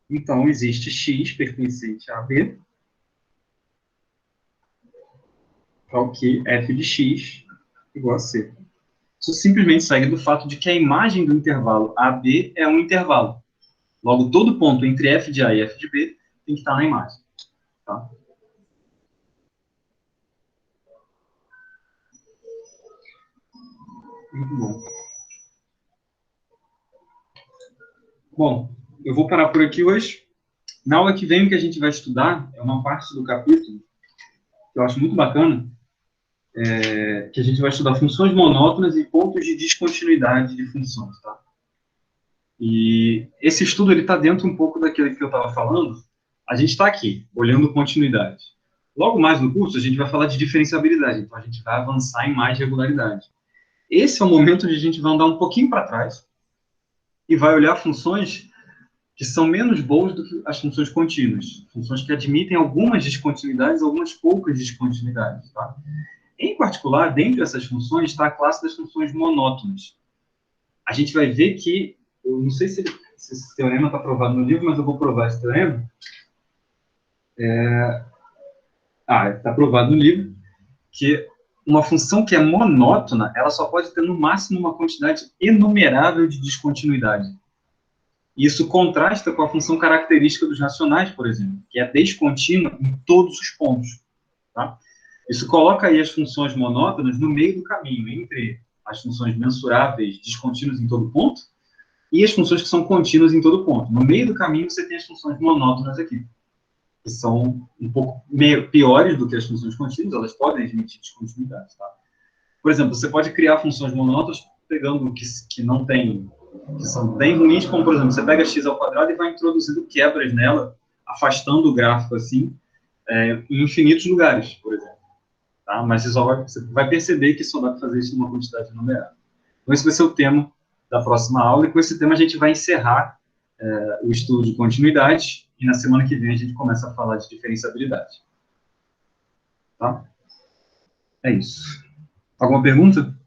então existe x pertencente a B, tal que f de x igual a C. Isso simplesmente segue do fato de que a imagem do intervalo AB é um intervalo. Logo, todo ponto entre f de A e f de B tem que estar na imagem. Tá? Muito bom. Bom, eu vou parar por aqui hoje. Na aula que vem, o que a gente vai estudar é uma parte do capítulo que eu acho muito bacana, que a gente vai estudar funções monótonas e pontos de descontinuidade de funções. Tá? E esse estudo está dentro um pouco daquilo que eu estava falando. A gente está aqui, olhando continuidade. Logo mais no curso, a gente vai falar de diferenciabilidade, então a gente vai avançar em mais regularidade. Esse é o momento onde a gente vai andar um pouquinho para trás e vai olhar funções que são menos boas do que as funções contínuas. Funções que admitem algumas descontinuidades, algumas poucas descontinuidades. Tá? Em particular, dentro dessas funções, está a classe das funções monótonas. A gente vai ver que, eu não sei se esse teorema está provado no livro, mas eu vou provar esse teorema. Está provado no livro que uma função que é monótona, ela só pode ter no máximo uma quantidade enumerável de descontinuidade. Isso contrasta com a função característica dos racionais, por exemplo, que é descontínua em todos os pontos. Tá? Isso coloca aí as funções monótonas no meio do caminho, entre as funções mensuráveis, descontínuas em todo ponto, e as funções que são contínuas em todo ponto. No meio do caminho, você tem as funções monótonas aqui, que são um pouco piores do que as funções contínuas, elas podem admitir descontinuidade. Tá? Por exemplo, você pode criar funções monótonas pegando que não tem, que são bem ruins, como, por exemplo, você pega x ao quadrado e vai introduzindo quebras nela, afastando o gráfico assim, em infinitos lugares, por exemplo. Tá? Mas você vai perceber que só dá para fazer isso numa quantidade numerável. Então, esse vai ser o tema da próxima aula, e com esse tema a gente vai encerrar o estudo de continuidade, e na semana que vem a gente começa a falar de diferenciabilidade. Tá? É isso. Alguma pergunta?